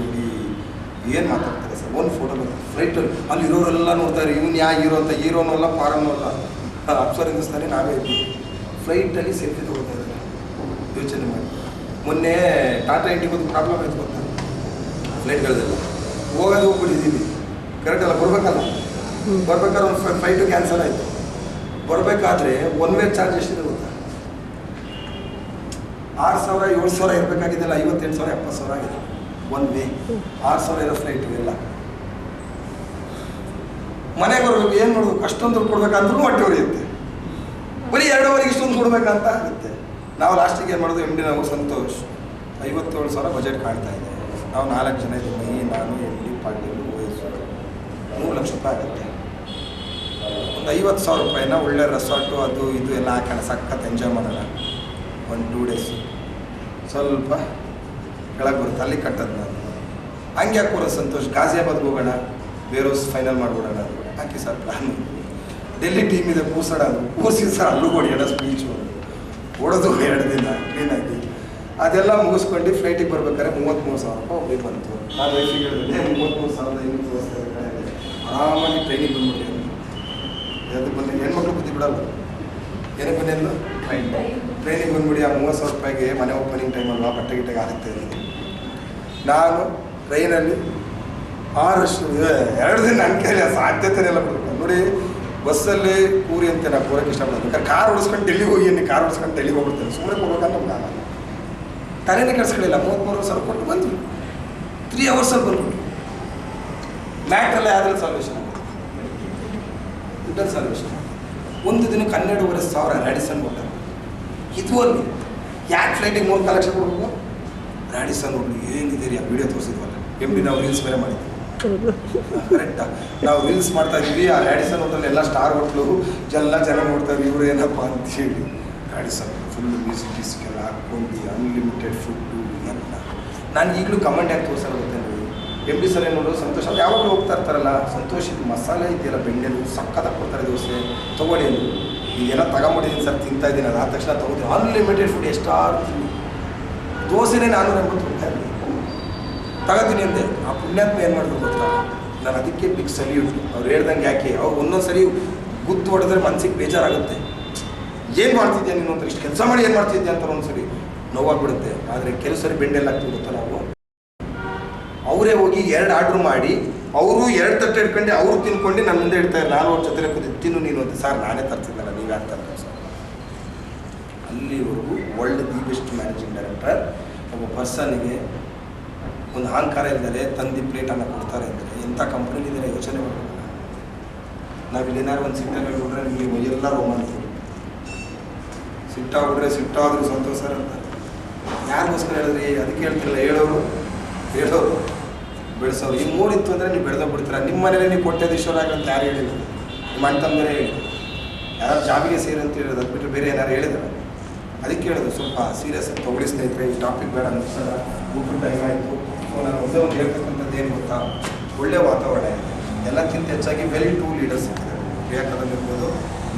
ಏನು ಮಾತಾಡ್ತಾರೆ ಸರ್? ಒಂದು ಫೋಟೋ ಬರ್ತದೆ ಫ್ಲೈಟಲ್ಲಿ, ಅಲ್ಲಿ ಇರೋರೆಲ್ಲ ನೋಡ್ತಾರೆ, ಇವ್ನು ಹೀರೋ ಅಂತ. ಹೀರೋನೂ ಅಲ್ಲ, ಫಾರನ್ನೂ ಅಲ್ಲ, ಅಪ್ಸರ್ ಹಿಂದೂಸ್ತಾನಿ ನಾವೇ ಇದ್ದೀವಿ. ಫ್ಲೈಟಲ್ಲಿ ಸೆಲ್ಫಿ ತಗೋತಾ ಇದ್ದಾರೆ. ಯೋಚನೆ ಮಾಡಿ. ಮೊನ್ನೆ ಟಾಟಾ ಇಂಡಿಗೋದು ಪ್ರಾಬ್ಲಮ್ ಆಯ್ತು ಗೊತ್ತಾ? ಫ್ಲೈಟ್ಗಳದೆಲ್ಲ ಹೋಗ್ಬಿಟ್ಟಿದ್ದೀವಿ, ಕರೆಕ್ಟಲ್ಲ, ಬರಬೇಕಾದ್ರೆ ಒಂದು ಫ್ಲೈಟು ಕ್ಯಾನ್ಸಲ್ ಆಯಿತು. ಬರಬೇಕಾದ್ರೆ 1 ವೇ ಚಾರ್ಜ್ ಎಷ್ಟಿದೆ ಗೊತ್ತಾ? 6,000 7,000 ಇರಬೇಕಾಗಿದ್ದೆಲ್ಲ 58,000 70,000 ಆಗಿದೆ. 1 ವೇ 6,000 ಇರೋ ಫ್ಲೈಟ್ ಇವೆಲ್ಲ. ಮನೆಗೆ ಬರ್ಬೇಕು, ಏನು ಮಾಡ್ಬೇಕು? ಅಷ್ಟೊಂದು ದುಡ್ಡು ಕೊಡ್ಬೇಕಂದ್ರೂ ಹೊಟ್ಟೆ ಹೊಡೆಯುತ್ತೆ. ಬರೀ 2,500 ಇಷ್ಟೊಂದು ಕೊಡ್ಬೇಕಂತ ಆಗುತ್ತೆ. ನಾವು ಲಾಸ್ಟಿಗೆ ಏನು ಮಾಡೋದು? MD ನಾವು ಸಂತೋಷ್ 57,000 ಬಜೆಟ್ ಕಾಣ್ತಾ ಇದೆ. ನಾವು 4 ಜನ ಇದ್ದೀವಿ, ನಾನು MD ಪಾಟೀಲ್ ವಯಸ್ಸು, 3 ಲಕ್ಷ ರೂಪಾಯಿ ಆಗುತ್ತೆ. ಒಂದು 50,000 ರೂಪಾಯಿನ ಒಳ್ಳೆ ರೆಸಾರ್ಟು ಅದು ಇದು ಎಲ್ಲ ಹಾಕೋಣ, ಸಖತ್ ಎಂಜಾಯ್ ಮಾಡೋಣ. 1-2 ಡೇಸು ಸ್ವಲ್ಪ ಕೆಳಗೆ ಬರುತ್ತೆ, ಅಲ್ಲಿ ಕಟ್ಟೋದು ನಾನು. ಹಂಗೆ ಹಾಕೋರ ಸಂತೋಷ್, ಗಾಜಿಯಾಬಾದ್ಗೆ ಹೋಗೋಣ, ಬೇರೋಸ್ ಫೈನಲ್ ಮಾಡಿಬಿಡೋಣ. ಹಾಕಿ ಸರ್ ಪ್ಲಾನ್. ಡೆಲ್ಲಿ ಟೀಮ್ ಇದೆ, ಕೂರ್ಸೋಣ. ಕೂರಿಸಿ ಸರ್ ಅಲ್ಲೂ ಹೊಡಿಯೋಣ, ಸ್ಪೀಚು ಹೊಡೋದು 2 ದಿನ ಕ್ಲೀನಾಗಿ. ಅದೆಲ್ಲ ಮುಗಿಸ್ಕೊಂಡು ಫ್ಲೈಟಿಗೆ ಬರ್ಬೇಕಾದ್ರೆ 33,000 ರೂಪಾಯಿ ಒಬ್ಬರಿಗೆ ಬಂತು. ನಾನು ವೈಫಿಗೆ ಹೇಳಿದೆ, 33,500 ತೋರಿಸ್ತಾ ಇದ್ದಾರೆ, ಆರಾಮಾಗಿ ಟ್ರೈನಿಗೆ ಬಂದ್ಬಿಟ್ಟು. ಅದಕ್ಕೆ ಬಂದು ಹೆಣ್ಮಕ್ಳು ಬುದ್ಧಿ ಬಿಡಲ್ಲ. ಏನಕ್ಕೆ ಬನ್ನಿ ಅಂದು ಟ್ರೈನಿಗೆ ಬಂದ್ಬಿಡಿ. ಆ 30,000 ರೂಪಾಯಿಗೆ ಮನೆ ಓಪನಿಂಗ್ ಟೈಮಲ್ವಾ, ಬಟ್ಟೆ ಗಿಟ್ಟೆಗೆ ಆಗುತ್ತೆ ಇರೋದು. ನಾನು ಟ್ರೈನಲ್ಲಿ 2 ದಿನ ನನ್ನ ಕೈಲಿ ಸಾಧ್ಯತೆನೇ ಎಲ್ಲ ಬಿಡ್ಬೇಕು. ನೋಡಿ, ಬಸ್ಸಲ್ಲಿ ಕೂರಿ ಅಂತ ನಾವು ಕೂರಕ್ಕೆ ಇಷ್ಟಪಡೋದು. ಕಾರ್ ಓಡಿಸ್ಕೊಂಡು ಡೆಲ್ಲಿಗೆ ಹೋಗಿ, ಕಾರ್ ಓಡಿಸ್ಕೊಂಡು ಡೆಲ್ಲಿಗೆ ಹೋಗ್ಬಿಡ್ತೇನೆ. ಸುಮ್ಮನೆ ಕೊಡ್ಬೇಕಂತ ನಮ್ಗೆ ಆಗಲ್ಲ. ತಲೆನೇ ಕೆಡಿಸ್ಕೊಳ್ಳಿಲ್ಲ. 33,000 ಕೊಟ್ಟು ಬಂದ್ವಿ. 3 ಅವರ್ಸಲ್ಲಿ ಬಂದ್ಬಿಟ್ಟು ಮ್ಯಾಟ್ರಲ್ಲೇ ಆದ್ರೆ ಸಾಲ್ವೇಷನ್ ಆಗುತ್ತೆ, ದುಡ್ಡಲ್ಲಿ ಸಾಲ್ವೇಷನ್. ಒಂದು ದಿನಕ್ಕೆ 12,500 ರ್ಯಾಡಿಸನ್ ಕೊಟ್ಟಾರೆ. ಇದು ಅಲ್ಲಿ ಯಾಕೆ ಫ್ಲೈಟಿಗೆ 3-4 ಲಕ್ಷ ಕೊಡ್ಬೇಕು? ರ್ಯಾಡಿಸನ್ ಹೋಗ್ಲಿ ಏನಿದೆ ರೀ, ಆ ವಿಡಿಯೋ ತೋರಿಸಿದ್ವಲ್ಲ MD, ನಾವು ರೀಲ್ಸ್ ಬೇರೆ ಮಾಡಿದ್ವಿ. ಕರೆಕ್ಟಾ? ನಾವು ರೀಲ್ಸ್ ಮಾಡ್ತಾ ಇದ್ವಿ. ಆ ರ್ಯಾಡಿಸನ್ ಹೋಟೆಲ್ ಎಲ್ಲ ಸ್ಟಾರ್ ಹೋಟ್ಲು, ಜನ ನೋಡ್ತಾರೆ, ಇವರು ಏನಪ್ಪ ಅಂತ ಹೇಳಿ. ರ್ಯಾಡಿಸನ್ ಫುಲ್ ಮ್ಯೂಸಿಕ್ ಎಲ್ಲ ಹಾಕ್ಕೊಂಡು ಅನ್ಲಿಮಿಟೆಡ್ ಫುಡ್ಡು ಎಲ್ಲ. ನಾನು ಈಗಲೂ ಕಮೆಂಟ್ ಯಾಕೆ ತೋರಿಸೋದು ಗೊತ್ತೇನು? MD ಸರ್ ಏನು ನೋಡೋದು ಸಂತೋಷ್ ಅವ್ರು ಯಾವಾಗಲೂ ಹೋಗ್ತಾ ಇರ್ತಾರಲ್ಲ, ಸಂತೋಷ್ ಇದು ಮಸಾಲೆ ಇದೆಯಲ್ಲ ಬೆಣ್ಣೆದು ಸಕ್ಕತ್ತಾಗಿ ಕೊಡ್ತಾರೆ ದೋಸೆ ತೊಗೊಳ್ಳಿ ಅಂದರು. ಈಗೇನೋ ತಗೊಂಬಿಟ್ಟಿದ್ದೀನಿ ಸರ್, ತಿಂತಾ ಇದ್ದೀನಿ, ಅದಾದ ತಕ್ಷಣ ತೊಗೋತೀನಿ. ಅನ್ಲಿಮಿಟೆಡ್ ಫುಡ್ ಎಷ್ಟಾರು ತಿನ್ನಿ, ದೋಸೆನೇ 480 ರೂಪಾಯಿ ತಗೋತೀನಿ ಅಂದೆ. ಆ ಪುಣ್ಯಾತ್ಮ ಏನು ಮಾಡಿದ್ರು ಗೊತ್ತಾ, ನಾನು ಅದಕ್ಕೆ ಬಿಗ್ ಸಲ್ಯೂಟ್. ಅವ್ರು ಹೇಳ್ದಂಗೆ ಯಾಕೆ, ಅವ್ರು ಒಂದೊಂದು ಸರಿ ಗುದ್ದು ಹೊಡೆದ್ರೆ ಮನಸ್ಸಿಗೆ ಬೇಜಾರಾಗುತ್ತೆ. ಏನು ಮಾಡ್ತಿದ್ಯಾ ನೀನು ಅಂತ, ಇಷ್ಟು ಕೆಲಸ ಮಾಡಿ ಏನು ಮಾಡ್ತಿದ್ಯಾ ಅಂತ ಒಂದ್ಸರಿ ನೋವಾಗ್ಬಿಡುತ್ತೆ. ಆದರೆ ಕೆಲವು ಸರಿ ಬೆಂಡೆಲ್ಲ ಆಗ್ತೀವಿ ಗೊತ್ತಾ ನಾವು. ಅವರೇ ಹೋಗಿ 2 ಆರ್ಡ್ರ್ ಮಾಡಿ ಅವರು 2 ತಟ್ಟೆ ಇಟ್ಕೊಂಡು ಅವರು ತಿನ್ಕೊಂಡು ನನ್ನ ಮುಂದೆ ಇಡ್ತಾರೆ. ನಾನು ಅವ್ರ ಜೊತೆ ಕೂತಿದ್ದು ತಿನ್ನು ನೀನು ಅಂತ. ಸರ್ ನಾನೇ ತರ್ತಿದ್ದಲ್ಲ, ನೀವು ಯಾರು ತರ್ತಾರೆ ಸರ್. ಅಲ್ಲಿವರೆಗೂ world the best managing director ಒಬ್ಬ ಪರ್ಸನ್ಗೆ ಒಂದು ಅಹಂಕಾರ ಇದ್ದಾರೆ, ತಂದು ಪ್ಲೇಟನ್ನು ಕೊಡ್ತಾರೆ ಅಂದರೆ ಎಂಥ ಕಂಪ್ನಿಲಿದ್ದಾರೆ ಯೋಚನೆ ಮಾಡಬೇಕು. ನಾವು ಇಲ್ಲೇನಾದ್ರು ಒಂದು ಸಿಟ್ಟಾಗಿ ಬಿಟ್ರೆ ನಿಮಗೆ ಎಲ್ಲ ರೋಮಾಂಚ, ಸಿಟ್ಟಾಗ್ಬಿಟ್ರೆ ಸಿಟ್ಟಾದರೂ ಸಂತೋಷ ಸರ್ ಅಂತ ಯಾರಿಗೋಸ್ಕರ ಹೇಳಿದ್ರಿ? ಅದಕ್ಕೆ ಹೇಳ್ತಿರಲ್ಲ, ಹೇಳೋರು ಬೆಳೆಸೋರು. ಈ 3 ಇತ್ತು ಅಂದರೆ ನೀವು ಬೆಳೆದೋಗ್ಬಿಡ್ತೀರ. ನಿಮ್ಮ ಮನೇಲಿ ನೀವು ಕೋಟ್ಯಾಧೀಶ್ವರ ಅಂತ ಯಾರು ಹೇಳಿಲ್ಲ? ನಿಮ್ಮ ಅಣ್ಣ ತಮ್ಮನೇ ಹೇಳಿ, ಯಾರು ಜಾಬಿಗೆ ಸೇರಿ ಅಂತ ಹೇಳೋದು, ಅದು ಬಿಟ್ಟರೆ ಬೇರೆ ಏನಾರು ಹೇಳಿದ್ರು? ಅದಕ್ಕೆ ಹೇಳೋದು ಸ್ವಲ್ಪ ಸೀರಿಯಸ್ ಆಗಿ ತೊಗೊಳಿ ಸ್ನೇಹಿತರೆ, ಈ ಟಾಪಿಕ್ ಬೇಡ ಅನ್ಸಲ್ಲ. ಊಟದ ಟೈಮ್ ಆಯಿತು. ನಾನು ಒಂದೇ ಒಂದು ಹೇಳ್ತಕ್ಕಂಥದ್ದು ಏನು ಗೊತ್ತಾ, ಒಳ್ಳೆಯ ವಾತಾವರಣ ಇದೆ. ಎಲ್ಲಕ್ಕಿಂತ ಹೆಚ್ಚಾಗಿ ವೆಲ್ ಟು ಲೀಡರ್ಸ್ ಇದ್ದಾರೆ. ಪ್ರಿಯಾಂಕದಲ್ಲಿ ಇರ್ಬೋದು,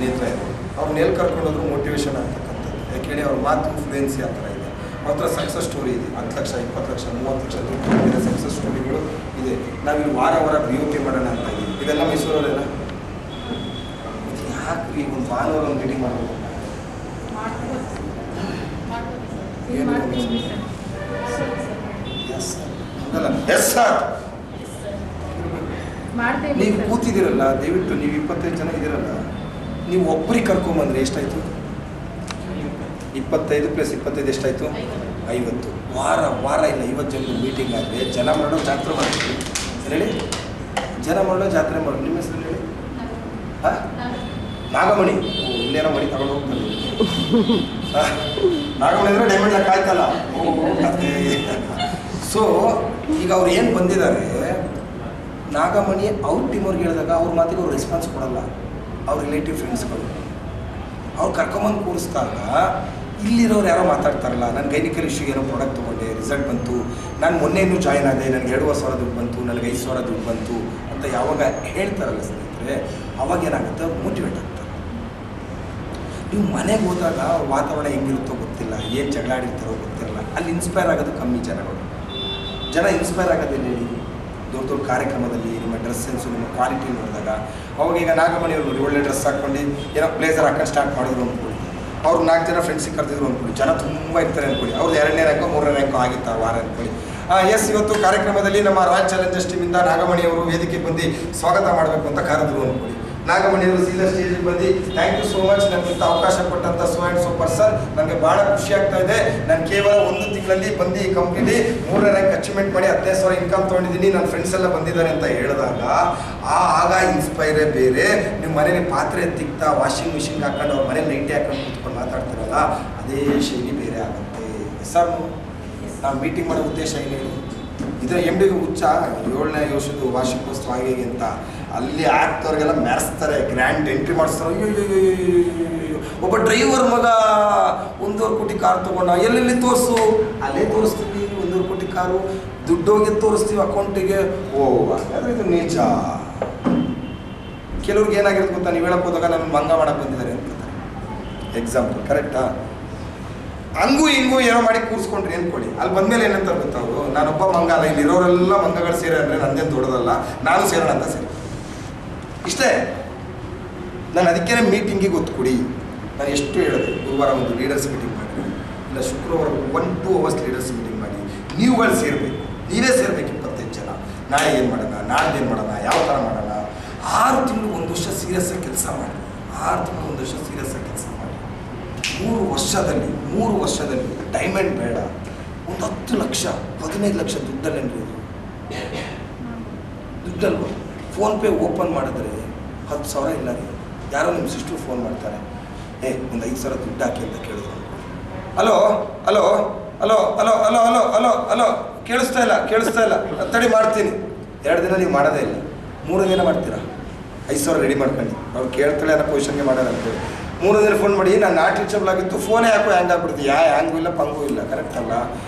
ನೇತ್ರ ಇರ್ಬೋದು. ಅವ್ರನ್ನ ಎಲ್ಲಿ ಕರ್ಕೊಂಡೋದ್ರು ಮೋಟಿವೇಶನ್ ಆಗ್ತಕ್ಕಂಥದ್ದು. ಯಾಕೆ ಹೇಳಿ, ಅವ್ರ ಮಾತು ಇನ್ಫ್ಲೂಯೆನ್ಸಿ ಆ ಥರ ಇದೆ. ಮಾತ್ರ ಸಕ್ಸಸ್ ಸ್ಟೋರಿ ಇದೆ. 10 ಲಕ್ಷ 20 ಲಕ್ಷ 30 ಲಕ್ಷ ದುಡ್ಡು ಸಕ್ಸಸ್ ಸ್ಟೋರಿಗಳು ಇದೆ. ನಾವಿಲ್ಲಿ ವಾರ BOK ಮಾಡೋಣ ಅಂತ ಇದ್ದೀವಿ. ಇದೆಲ್ಲ ಮೈಸೂರವರೆಲ್ಲ ಯಾಕ್ರಿ ಒಂದು ಭಾನುವಾರ ಒಂದು ಮೀಟಿಂಗ್ ಮಾಡಬೇಕು? ಎಸ್ ಸರ್, ನೀವು ಕೂತಿದ್ದೀರಲ್ಲ, ದಯವಿಟ್ಟು ನೀವು 25 ಜನ ಇದ್ದೀರಲ್ಲ, ನೀವು ಒಬ್ಬರಿಗೆ ಕರ್ಕೊಂಬಂದ್ರೆ ಎಷ್ಟಾಯಿತು? 25 + 25 ಎಷ್ಟಾಯಿತು? 50. ವಾರ ಇಲ್ಲ 50 ಜನರು ಮೀಟಿಂಗ್ ಆದರೆ ಜನ ಮಾಡೋ ಜಾತ್ರೆ ಮಾಡ್ತೀವಿ ಹೇಳಿ. ಜನ ಮಾಡೋ ಜಾತ್ರೆ ಮಾಡೋ. ನಿಮ್ಮ ಹೆಸರು ಹೇಳಿ? ಹಾಂ, ನಾಗಮಣಿ. ಇಲ್ಲೇನೋ ಮಣಿ ತಗೊಂಡು ಹೋಗ್ತಾರೆ. ನಾಗಮಣಿ ಅಂದರೆ ಡೈಮಂಡ್ ಲೆಕ್ಕ ಆಯ್ತಲ್ಲ. ಸೊ ಈಗ ಅವ್ರು ಏನು ಬಂದಿದ್ದಾರೆ, ನಾಗಮಣಿ ಅವ್ರ ಟೀಮವ್ರಿಗೆ ಹೇಳಿದಾಗ ಅವ್ರ ಮಾತಿಗೆ ಅವ್ರು ರೆಸ್ಪಾನ್ಸ್ ಕೊಡಲ್ಲ. ಅವ್ರ ರಿಲೇಟಿವ್ ಫ್ರೆಂಡ್ಸ್ಗಳು ಅವ್ರು ಕರ್ಕೊಂಬಂದು ಕೂರಿಸಿದಾಗ ಇಲ್ಲಿರೋರು ಯಾರೋ ಮಾತಾಡ್ತಾರಲ್ಲ, ನಾನು ಗೈನಿಕಲ್ ಇಶ್ಯೂಗೆ ಏನೋ ಪ್ರಾಡಕ್ಟ್ ತೊಗೊಂಡೆ, ರಿಸಲ್ಟ್ ಬಂತು, ನಾನು ಮೊನ್ನೆ ಇನ್ನೂ ಜಾಯ್ನ್ ಆದೆ, ನನಗೆ 2,500 ದುಡ್ಡು ಬಂತು, ನನಗೆ 5,000 ದುಡ್ಡು ಬಂತು ಅಂತ ಯಾವಾಗ ಹೇಳ್ತಾರಲ್ಲ ಸ್ನೇಹಿತರೆ, ಅವಾಗ ಏನಾಗುತ್ತೆ, ಅವ್ರು ಮೋಟಿವೇಟ್ ಆಗ್ತಾರೆ. ನೀವು ಮನೆಗೆ ಹೋದಾಗ ಅವ್ರ ವಾತಾವರಣ ಹೆಂಗಿರುತ್ತೋ ಗೊತ್ತಿಲ್ಲ, ಏನು ಜಗಳಾಡಿರ್ತಾರೋ ಗೊತ್ತಿರಲ್ಲ. ಅಲ್ಲಿ ಇನ್ಸ್ಪೈರ್ ಆಗೋದು ಕಮ್ಮಿ ಜನಗಳು. ಜನ ಇನ್ಸ್ಪೈರ್ ಆಗೋದಿಲ್ಲ ಹೇಳಿ, ದೊಡ್ಡ ಕಾರ್ಯಕ್ರಮದಲ್ಲಿ ನಿಮ್ಮ ಡ್ರೆಸ್ ಸೆನ್ಸು, ನಿಮ್ಮ ಕ್ವಾಲಿಟಿ ನೋಡಿದಾಗ. ಅವಾಗ ಈಗ ನಾಗಮಣಿಯವ್ರು ನೋಡಿ, ಒಳ್ಳೆ ಡ್ರೆಸ್ ಹಾಕ್ಕೊಂಡು ಏನೋ ಬ್ಲೇಸರ್ ಹಾಕೊಂಡು ಸ್ಟಾರ್ಟ್ ಮಾಡಿದ್ರು ಅಂದ್ಕೊಳ್ಳಿ. ಅವ್ರು 4 ಜನ ಫ್ರೆಂಡ್ಸಿಗೆ ಕರೆದಿದ್ರು ಅಂದ್ಕೊಳ್ಳಿ, ಜನ ತುಂಬ ಇರ್ತಾರೆ ಅಂದ್ಕೊಳ್ಳಿ. ಅವ್ರದ್ದು 2ನೇ ರ್ಯಾಂಕೋ 3ನೇ ರ್ಯಾಂಕೋ ಆಗಿತ್ತು ಆ ವಾರ ಅಂದ್ಕೊಳ್ಳಿ. ಎಸ್, ಇವತ್ತು ಕಾರ್ಯಕ್ರಮದಲ್ಲಿ ನಮ್ಮ ರಾಜ್ ಚಾಲೆಂಜರ್ಸ್ ಟೀಮಿಂದ ನಾಗಮಣಿಯವರು ವೇದಿಕೆಗೆ ಬಂದು ಸ್ವಾಗತ ಮಾಡಬೇಕು ಅಂತ ಕರೆದ್ರು ಅಂದ್ಕೊಳ್ಳಿ. ನಾಗಮಣಿಯವರು ಸೀದಾ ಸ್ಟೇಜಿಗೆ ಬಂದು ಥ್ಯಾಂಕ್ ಯು ಸೋ ಮಚ್, ನನಗೆ ಅವಕಾಶ ಕೊಟ್ಟಂಥ ಸೋ ಆ್ಯಂಡ್ ಸೋ ಪರ್ಸನ್, ನನಗೆ ಭಾಳ ಖುಷಿ ಆಗ್ತಾ ಇದೆ. ನಾನು ಕೇವಲ 1 ತಿಂಗಳಲ್ಲಿ ಬಂದು ಈ ಕಂಪ್ನಿಲಿ 3ನೇ ರ್ಯಾಂಕ್ ಅಚೀವ್ಮೆಂಟ್ ಮಾಡಿ 15,000 ಇನ್ಕಮ್ ತೊಗೊಂಡಿದ್ದೀನಿ, ನನ್ನ ಫ್ರೆಂಡ್ಸ್ ಎಲ್ಲ ಬಂದಿದ್ದಾರೆ ಅಂತ ಹೇಳಿದಾಗ ಆಗ ಇನ್ಸ್ಪೈರೇ ಬೇರೆ. ನೀವು ಮನೇಲಿ ಪಾತ್ರೆ ತಿಕ್ತಾ ವಾಷಿಂಗ್ ಮಿಷಿನ್ಗೆ ಹಾಕೊಂಡು ಅವ್ರ ಮನೇಲಿ ನೈಟಿ ಹಾಕೊಂಡು ಕೂತ್ಕೊಂಡು ಮಾತಾಡ್ತಾರಲ್ಲ, ಅದೇ ಶೈಲಿ ಬೇರೆ ಆಗುತ್ತೆ. ಸರ್, ನಾವು ಮೀಟಿಂಗ್ ಮಾಡೋ ಉದ್ದೇಶ ಏನು ಹೇಳಿ? ಇದರ MDಗೆ ಹುಚ್ಚ 7ನೇ ವರ್ಷದ ವಾರ್ಷಿಕೋತ್ಸವ ಆಗಿ ಅಂತ ಅಲ್ಲಿ ಆಗ್ತವ್ರಿಗೆಲ್ಲ ಮೆರೆಸ್ತಾರೆ, ಗ್ರ್ಯಾಂಡ್ ಎಂಟ್ರಿ ಮಾಡಿಸ್ತಾರೆ. ಅಯ್ಯೋ, ಒಬ್ಬ ಡ್ರೈವರ್ ಮಗ 1.5 ಕೋಟಿ ಕಾರ್ ತೊಗೊಂಡ, ಎಲ್ಲೆಲ್ಲಿ ತೋರಿಸು, ಅಲ್ಲೇ ತೋರಿಸ್ತೀವಿ 1.5 ಕೋಟಿ ಕಾರು, ದುಡ್ಡು ಹೋಗಿ ತೋರಿಸ್ತೀವಿ ಅಕೌಂಟಿಗೆ. ಓ, ಹಾಗಾದ್ರೆ ಇದು ನಿಜ. ಕೆಲವ್ರಿಗೆ ಏನಾಗಿರುತ್ತೆ ಗೊತ್ತಾ, ನೀವು ಹೇಳಕ್ಕೆ ಹೋದಾಗ ನಾನು ಮಂಗ ಮಾಡಕ್ಕೆ ಬಂದಿದ್ದಾರೆ ಅಂತಾರೆ. ಎಕ್ಸಾಂಪಲ್ ಕರೆಕ್ಟಾ? ಹಂಗೂ ಹಿಂಗೂ ಏನೋ ಮಾಡಿ ಕೂರಿಸ್ಕೊಂಡ್ರಿ ಅಂದ್ಕೊಳ್ಳಿ. ಅಲ್ಲಿ ಬಂದಮೇಲೆ ಏನಂತಾರೆ ಗೊತ್ತಾ, ಅವರು ನಾನೊಬ್ಬ ಮಂಗ ಅಲ್ಲ, ಇಲ್ಲಿರೋರೆಲ್ಲ ಮಂಗಗಳು ಸೇರಿ ಅಂದರೆ ನಂದೇನು ದೊಡ್ಡದಲ್ಲ, ನಾನು ಸೇರೋಣ ಅಂತ ಸೇರಿ. ಇಷ್ಟೇ. ನಾನು ಅದಕ್ಕೇ ಮೀಟಿಂಗಿಗೆ ಒತ್ತು ಕೊಡಿ. ನಾನು ಎಷ್ಟು ಹೇಳಿದೆ, ಗುರುವಾರ ಒಂದು ಲೀಡರ್ಸ್ ಮೀಟಿಂಗ್ ಮಾಡಿ, ಇಲ್ಲ ಶುಕ್ರವಾರ 1-2 ಅವರ್ಸ್ ಲೀಡರ್ಸ್ ಮೀಟಿಂಗ್ ಮಾಡಿ. ನೀವುಗಳು ಸೇರಬೇಕು, ನೀವೇ ಸೇರಬೇಕು 25 ಜನ. ನಾಳೆ ಏನು ಮಾಡೋಣ, ನಾಡ್ದು ಏನು ಮಾಡೋಣ, ಯಾವ ಥರ ಮಾಡೋಣ. 6 ತಿಂಗಳು 1 ವರ್ಷ ಸೀರಿಯಸ್ ಆಗಿ ಕೆಲಸ ಮಾಡಿ. 6 ತಿಂಗಳು 1 ವರ್ಷ ಸೀರಿಯಸ್ ಆಗಿ ಕೆಲಸ ಮಾಡಿ. 3 ವರ್ಷದಲ್ಲಿ ಡೈಮಂಡ್ ಬೇಡ, ಒಂದು 10 ಲಕ್ಷ 15 ಲಕ್ಷ ದುಡ್ಡಲ್ಲೇನ್ರಿ ಇದು? ದುಡ್ಡಲ್ವ? ಫೋನ್ಪೇ ಓಪನ್ ಮಾಡಿದ್ರೆ 10,000 ಇಲ್ಲ ರೀ. ಯಾರೋ ನಿಮ್ಮ ಸಿಸ್ಟರ್ ಫೋನ್ ಮಾಡ್ತಾರೆ, ಒಂದು 5,000 ದುಡ್ಡು ಹಾಕಿ ಅಂತ ಕೇಳಿದ್ರು. Hello hello hello hello hello hello hello hello ಕೇಳಿಸ್ತಾ ಇಲ್ಲ ತಡಿ ಮಾಡ್ತೀನಿ. 2 ದಿನ ನೀವು ಮಾಡೋದೇ ಇಲ್ಲ, 3 ದಿನ ಮಾಡ್ತೀರಾ? 5,000 ರೆಡಿ ಮಾಡ್ಕೊಂಡು ಅವ್ರು ಕೇಳ್ತಾಳೆ ಅನ್ನೋ ಪೊಸಿಷನ್ಗೆ ಮಾಡೋಣ ಅಂತೇಳಿ 3 ದಿನ ಫೋನ್ ಮಾಡಿ, ನಾನು ನಾಟ್ ರೀಚಬಲ್ ಆಗಿತ್ತು, ಫೋನೇ ಯಾಕೋ ಹ್ಯಾಂಗ್ ಆಗ್ಬಿಡ್ತೀವಿ. ಹ್ಯಾಂಗೂ ಇಲ್ಲ, ಪಂಗೂ ಇಲ್ಲ. ಕರೆಕ್ಟ್ ಅಲ್ಲ?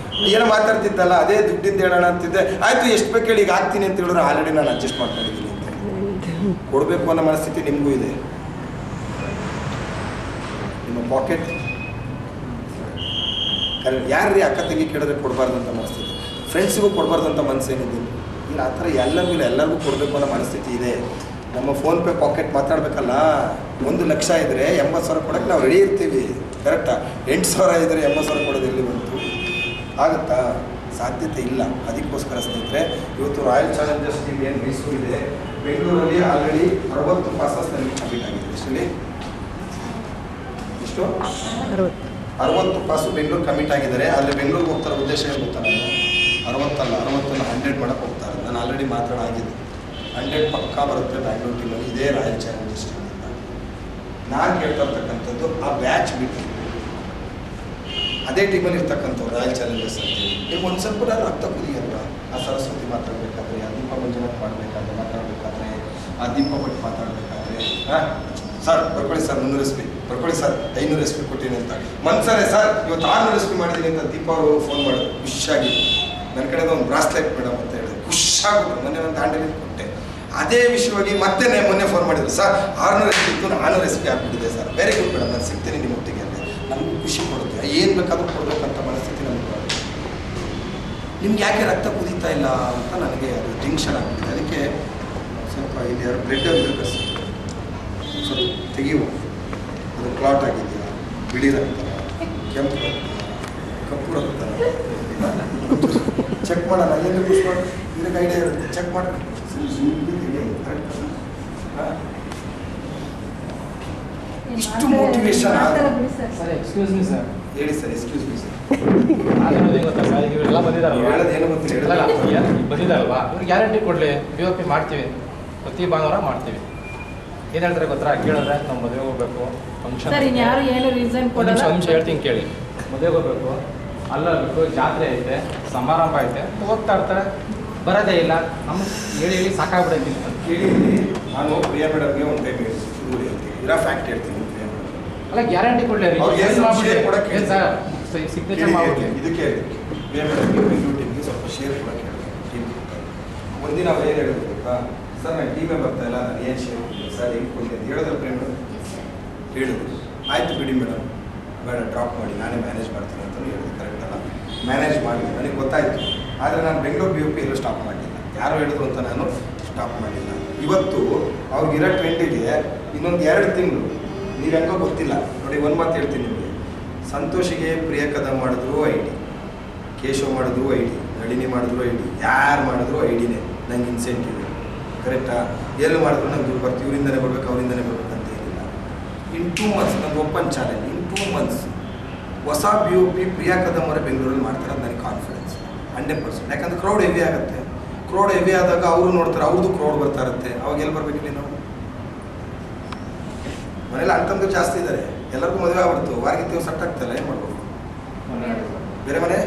ಏನೋ ಮಾತಾಡ್ತಿದ್ದಲ್ಲ, ಅದೇ ದುಡ್ಡಿಂದ ಹೇಳೋಣ ಅಂತಿದ್ದೆ. ಆಯಿತು ಎಷ್ಟು ಬೇಕು ಹೇಳಿ, ಈಗ ಆಗ್ತೀನಿ ಅಂತ ಹೇಳಿದ್ರೆ ಆಲ್ರೆಡಿ ನಾನು ಅಡ್ಜಸ್ಟ್ ಮಾಡ್ಕೊಂಡಿದ್ದೀನಿ ಅಂತ. ಕೊಡಬೇಕು ಅನ್ನೋ ಮನಸ್ಥಿತಿ ನಿಮಗೂ ಇದೆ. ನಿಮ್ಮ ಪಾಕೆಟ್ ಯಾರ್ರೀ ಅಕ್ಕ ತಂಗಿ ಕೇಳಿದ್ರೆ ಕೊಡಬಾರ್ದಂತ ಮನಸ್ಥಿತಿ, ಫ್ರೆಂಡ್ಸಿಗೂ ಕೊಡಬಾರ್ದಂತ ಮನಸ್ಸೇನಿದೆ ಇಲ್ಲ. ಆ ಥರ ಎಲ್ಲರಿಗೂ ಕೊಡಬೇಕು ಅನ್ನೋ ಮನಸ್ಥಿತಿ ಇದೆ. ನಮ್ಮ ಫೋನ್ಪೇ ಪಾಕೆಟ್ ಮಾತಾಡಬೇಕಲ್ಲ. 1 ಲಕ್ಷ ಇದ್ದರೆ 80,000 ಕೊಡೋಕ್ಕೆ ನಾವು ರೆಡಿ ಇರ್ತೀವಿ, ಕರೆಕ್ಟಾ? 8,000 ಇದ್ದರೆ 80,000 ಕೊಡೋದು ಎಲ್ಲಿ ಬಂತು? ಆಗುತ್ತಾ? ಸಾಧ್ಯತೆ ಇಲ್ಲ. ಅದಕ್ಕೋಸ್ಕರ ಸ್ನೇಹಿತರೆ, ಇವತ್ತು ರಾಯಲ್ ಚಾಲೆಂಜರ್ಸ್ ಟೀಮ್ ಏನು ಮೈಸೂರು ಇದೆ, ಬೆಂಗಳೂರಲ್ಲಿ ಆಲ್ರೆಡಿ 60 ಪಾಸಸ್ ನನಗೆ ಕಂಪ್ಲೀಟ್ ಆಗಿದೆ. ಎಷ್ಟರಲ್ಲಿ? ಎಷ್ಟು? 60 ಪಾಸು ಬೆಂಗಳೂರು ಕಮಿಟ್ ಆಗಿದ್ದಾರೆ. ಆದರೆ ಬೆಂಗಳೂರಿಗೆ ಹೋಗ್ತಾರ ಉದ್ದೇಶ ಏನು ಗೊತ್ತಾ? ನಾನು 60 100 ಮಾಡೋಕ್ಕೆ ಹೋಗ್ತಾರೆ. ನಾನು ಆಲ್ರೆಡಿ ಮಾತಾಡಾಗಿದೆ. 100 ಪಕ್ಕಾ ಬರುತ್ತೆ ಬ್ಯಾಂಗ್ಳೂರು ಟೀಮಲ್ಲಿ. ಇದೇ ರಾಯಲ್ ಚಾಲೆಂಜರ್ಸ್ ಟೀಮಿಂದ ನಾನು ಹೇಳ್ತಾ ಇರ್ತಕ್ಕಂಥದ್ದು. ಆ ಬ್ಯಾಚ್ ಬಿಟ್ಟು ಅದೇ ಟೀಮಲ್ಲಿ ಇರ್ತಕ್ಕಂಥವ್ರು ರಾಯಲ್ ಚಾಲೆಂಜರ್ಸ್ ಅಂತೇಳಿ. ನೀವು ಒಂದು ಸ್ವಲ್ಪ ರಕ್ತ ಕುದಿಯಲ್ಲ. ಆ ಸರಸ್ವತಿ ಮಾತಾಡಬೇಕಾದ್ರೆ, ಆ ದೀಪ ಮಂಜುನಾಥ್ ಮಾಡಬೇಕಾದ್ರೆ, ಮಾತಾಡಬೇಕಾದ್ರೆ, ಆ ದೀಪ ಭಟ್ ಮಾತಾಡಬೇಕಾದ್ರೆ, ಸರ್ ಬರ್ಕೊಳ್ಳಿ ಸರ್ 300 SP ಬರ್ಕೊಳ್ಳಿ ಸರ್ 500 SP ಕೊಟ್ಟಿನಿ ಅಂತ ಮನ್ಸರೇ ಸರ್ ಇವತ್ತು 600 SP ಮಾಡಿದ್ದೀನಿ ಅಂತ ದೀಪ ಅವರು ಫೋನ್ ಮಾಡಿದ್ರು ಖುಷಿಯಾಗಿ. ನನ್ನ ಕಡೆದು ಒಂದು ಬ್ರಾಸ್ಲೆಟ್ ಮೇಡಮ್ ಅಂತ ಹೇಳಿದ್ರು, ಖುಷಿಯಾಗ್ಬಿಟ್ಟು. ಮೊನ್ನೆ ಒಂದು ದಾಂಡೇಲಿ ಕೊಟ್ಟೆ. ಅದೇ ವಿಷಯವಾಗಿ ಮತ್ತೆ ಮೊನ್ನೆ ಫೋನ್ ಮಾಡಿದ್ರು, ಸರ್ 600 SP ಇತ್ತು, 400 SP ಆಗ್ಬಿಟ್ಟಿದೆ ಸರ್. ವೆರಿ ಗುಡ್ ಮೇಡಮ್, ನಾನು ಸಿಗ್ತೀನಿ ನಿಮ್ಮ ಒಟ್ಟಿಗೆ ಅಂತ. ನಮಗೂ ಖುಷಿ ಕೊಡುತ್ತೆ. ಏನು ಬೇಕಾದರೂ ಕೊಡಬೇಕಂತ ಮನಸ್ಥಿತಿ ನಮಗೆ ಬರುತ್ತೆ. ನಿಮ್ಗೆ ಯಾಕೆ ರಕ್ತ ಕುದೀತಾ ಇಲ್ಲ ಅಂತ ನನಗೆ ಅದು ಟೆನ್ಷನ್ ಆಗ್ಬಿಟ್ಟಿದೆ. ಅದಕ್ಕೆ ಸ್ವಲ್ಪ ಇಲ್ಲಿ ಯಾರು ಬ್ಲಡ್ ಅಂದರೆ ಸ್ವಲ್ಪ ತೆಗಿಯುವ. ಅದು ಕ್ಲಾಟ್ ಆಗಿದೆಯಾ, ಬಿಳಿ ರಕ್ತ, ಕೆಂಪು ರಕ್ತ, ಕಪ್ಪು ರಕ್ತ ಚೆಕ್ ಮಾಡೋಣ. ಏನು ಯೂಸ್ ಮಾಡಿ ಇದಕ್ಕೆ ಐಡಿಯಾ ಇರುತ್ತೆ. ಚೆಕ್ ಮಾಡಿ ಇಷ್ಟು motivation sir. Excuse me sir. ಹೇಳಿ ಸರ್. Excuse me sir. ಗೊತ್ತಾ ಸರ್, ಇವರೆಲ್ಲ ಬಂದಿದ್ದಾರಲ್ವಾ, ಹೇಳೋದೇನು ಗೊತ್ತಿಲ್ಲ. ಬಂದಿದ್ದಾರಲ್ವಾ, ಇವ್ರಿಗೆ ಗ್ಯಾರಂಟಿ ಕೊಡಲಿ. POP ಮಾಡ್ತೀವಿ, ಪ್ರತಿ ಭಾನುವಾರ ಮಾಡ್ತೀವಿ. ಏನು ಹೇಳ್ತಾರೆ ಗೊತ್ತಾ? ಕೇಳಿದ್ರೆ ನಾವು ಮದುವೆಗೆ ಹೋಗ್ಬೇಕು, ಫಂಕ್ಷನ್ ಅಂಶ ಹೇಳ್ತೀನಿ ಕೇಳಿ. ಮದುವೆಗೆ ಹೋಗ್ಬೇಕು, ಅಲ್ಲಬೇಕು, ಜಾತ್ರೆ ಐತೆ, ಸಮಾರಂಭ ಐತೆ, ಹೋಗ್ತಾ ಇರ್ತಾರೆ, ಬರೋದೇ ಇಲ್ಲ. ನಮ್ಗೆ ಹೇಳಿ ಸಾಕಾಗ್ಬಿಡೈತಿ ಅಂತ ಕೇಳಿ. ನಾನು ಪ್ರಿಯಾ ಮೇಡಮ್ಗೆ ಒಂದು ಟೈಮ್ ಹೇಳ್ತೀನಿ, ಇರೋ ಫ್ಯಾಕ್ಟ್ ಹೇಳ್ತೀನಿ. ಪ್ರಿಯಾ ಮೇಡಮ್ ಅಲ್ಲ ಗ್ಯಾರಂಟಿ ಕೊಡಲಿ ಕೊಡಕ್ಕೆ ಸರ್, ಸಿಗ್ನೇಚರ್ ಮಾಡ್ಬಿಡಿ. ಇದಕ್ಕೆ ಪ್ರಿಯಾ ಮೇಡಮ್ಗೆ ಬೆಂಗಳೂರು ಟೀಮ್ಗೆ ಸ್ವಲ್ಪ ಶೇರ್ ಕೊಡಕ್ಕೆ ಹೇಳಿದೆ. ಟೀಮ್ ಒಂದಿನ ಅವ್ರು ಏನು ಹೇಳಿದ್ರು ಗೊತ್ತಾ? ಸರ್ ನಾನು ಟೀಮೇ ಬರ್ತಾ ಇಲ್ಲ, ನಾನು ಏನು ಶೇರ್ ಕೊಡ್ತೀನಿ ಸರ್, ಹೆಂಗೆ ಕೊಡ್ತೀನಿ ಅಂತ ಹೇಳಿದ್ರೆ ಪ್ರಿಯಾ ಮೇಡಮ್ ಹೇಳಿದ್ರು. ಆಯಿತು ಬಿಡಿ ಮೇಡಮ್, ಬೇಡ ಡ್ರಾಪ್ ಮಾಡಿ, ನಾನೇ ಮ್ಯಾನೇಜ್ ಮಾಡ್ತೀನಿ ಅಂತ ಹೇಳಿದೆ. ಕರೆಕ್ಟ್ ಅಲ್ಲ? ಮ್ಯಾನೇಜ್ ಮಾಡಿ ನನಗೆ ಗೊತ್ತಾಯಿತು. ಆದರೆ ನಾನು ಬೆಂಗಳೂರು BOP ಎಲ್ಲೂ ಸ್ಟಾಪ್ ಮಾಡಲಿಲ್ಲ. ಯಾರು ಹೇಳಿದ್ರು ಅಂತ ನಾನು ಸ್ಟಾಪ್ ಮಾಡಿಲ್ಲ. ಇವತ್ತು ಅವ್ರಿಗಿರೋ ಟ್ರೆಂಡಿಗೆ ಇನ್ನೊಂದು 2 ತಿಂಗಳು ನೀವು ಹೆಂಗೋ ಗೊತ್ತಿಲ್ಲ ನೋಡಿ. ಒಂದು ಮಾತು ಹೇಳ್ತೀನಿ ನಿಮಗೆ, ಸಂತೋಷಿಗೆ ಪ್ರಿಯ ಕದಮ್ ಮಾಡಿದ್ರು ID, ಕೇಶವ್ ಮಾಡಿದ್ರು ID, ನಳಿನಿ ಮಾಡಿದ್ರು ID, ಯಾರು ಮಾಡಿದ್ರು IDನೇ. ನಂಗೆ ಇನ್ಸೆಂಟಿವ್ ಕರೆಕ್ಟಾ? ಎಲ್ಲಿ ಮಾಡಿದ್ರು ನಂಗೆ ದುಡ್ಡು ಬರ್ತೀವಿ, ಇವರಿಂದನೇ ಬರ್ಬೇಕು, ಅವರಿಂದನೇ ಬರ್ಬೇಕು ಅಂತ ಏನಿಲ್ಲ. ಇನ್ 2 months ನಂಗೆ ಓಪನ್ ಚಾಲೆಂಜ್. ಇನ್ 2 months ಹೊಸ BOP ಪ್ರಿಯಾ ಕದಮ್ ಅವರೇ ಬೆಂಗಳೂರಲ್ಲಿ ಮಾಡ್ತಾರೆ ಅಂತ ನನಗೆ ಕಾನ್ಫಿಡೆನ್ಸ್ 100%. ಯಾಕಂದ್ರೆ ಕ್ರೌಡ್ ಹೆವಿ ಆಗುತ್ತೆ. ಕ್ರೌಡ್ ಹೆವಿ ಆದಾಗ ಅವರು ನೋಡ್ತಾರೆ, ಅವ್ರದ್ದು ಕ್ರೌಡ್ ಬರ್ತಾ ಇರುತ್ತೆ. ಅವಾಗ ಎಲ್ಲಿ ಬರ್ಬೇಕಿಲ್ಲ ನಾವು? ಮನೇಲಿ ಅಂತಂದು ಜಾಸ್ತಿ ಇದ್ದಾರೆ, ಎಲ್ಲರಿಗೂ ಮದುವೆ ಆಗ್ಬಿಡ್ತು, ವಾರಗಿತ್ತೀವಿ ಸೆಟ್ ಆಗ್ತಲ್ಲ, ಏನು ಮಾಡ್ಬೇಕು? ಬೇರೆ ಮನೆ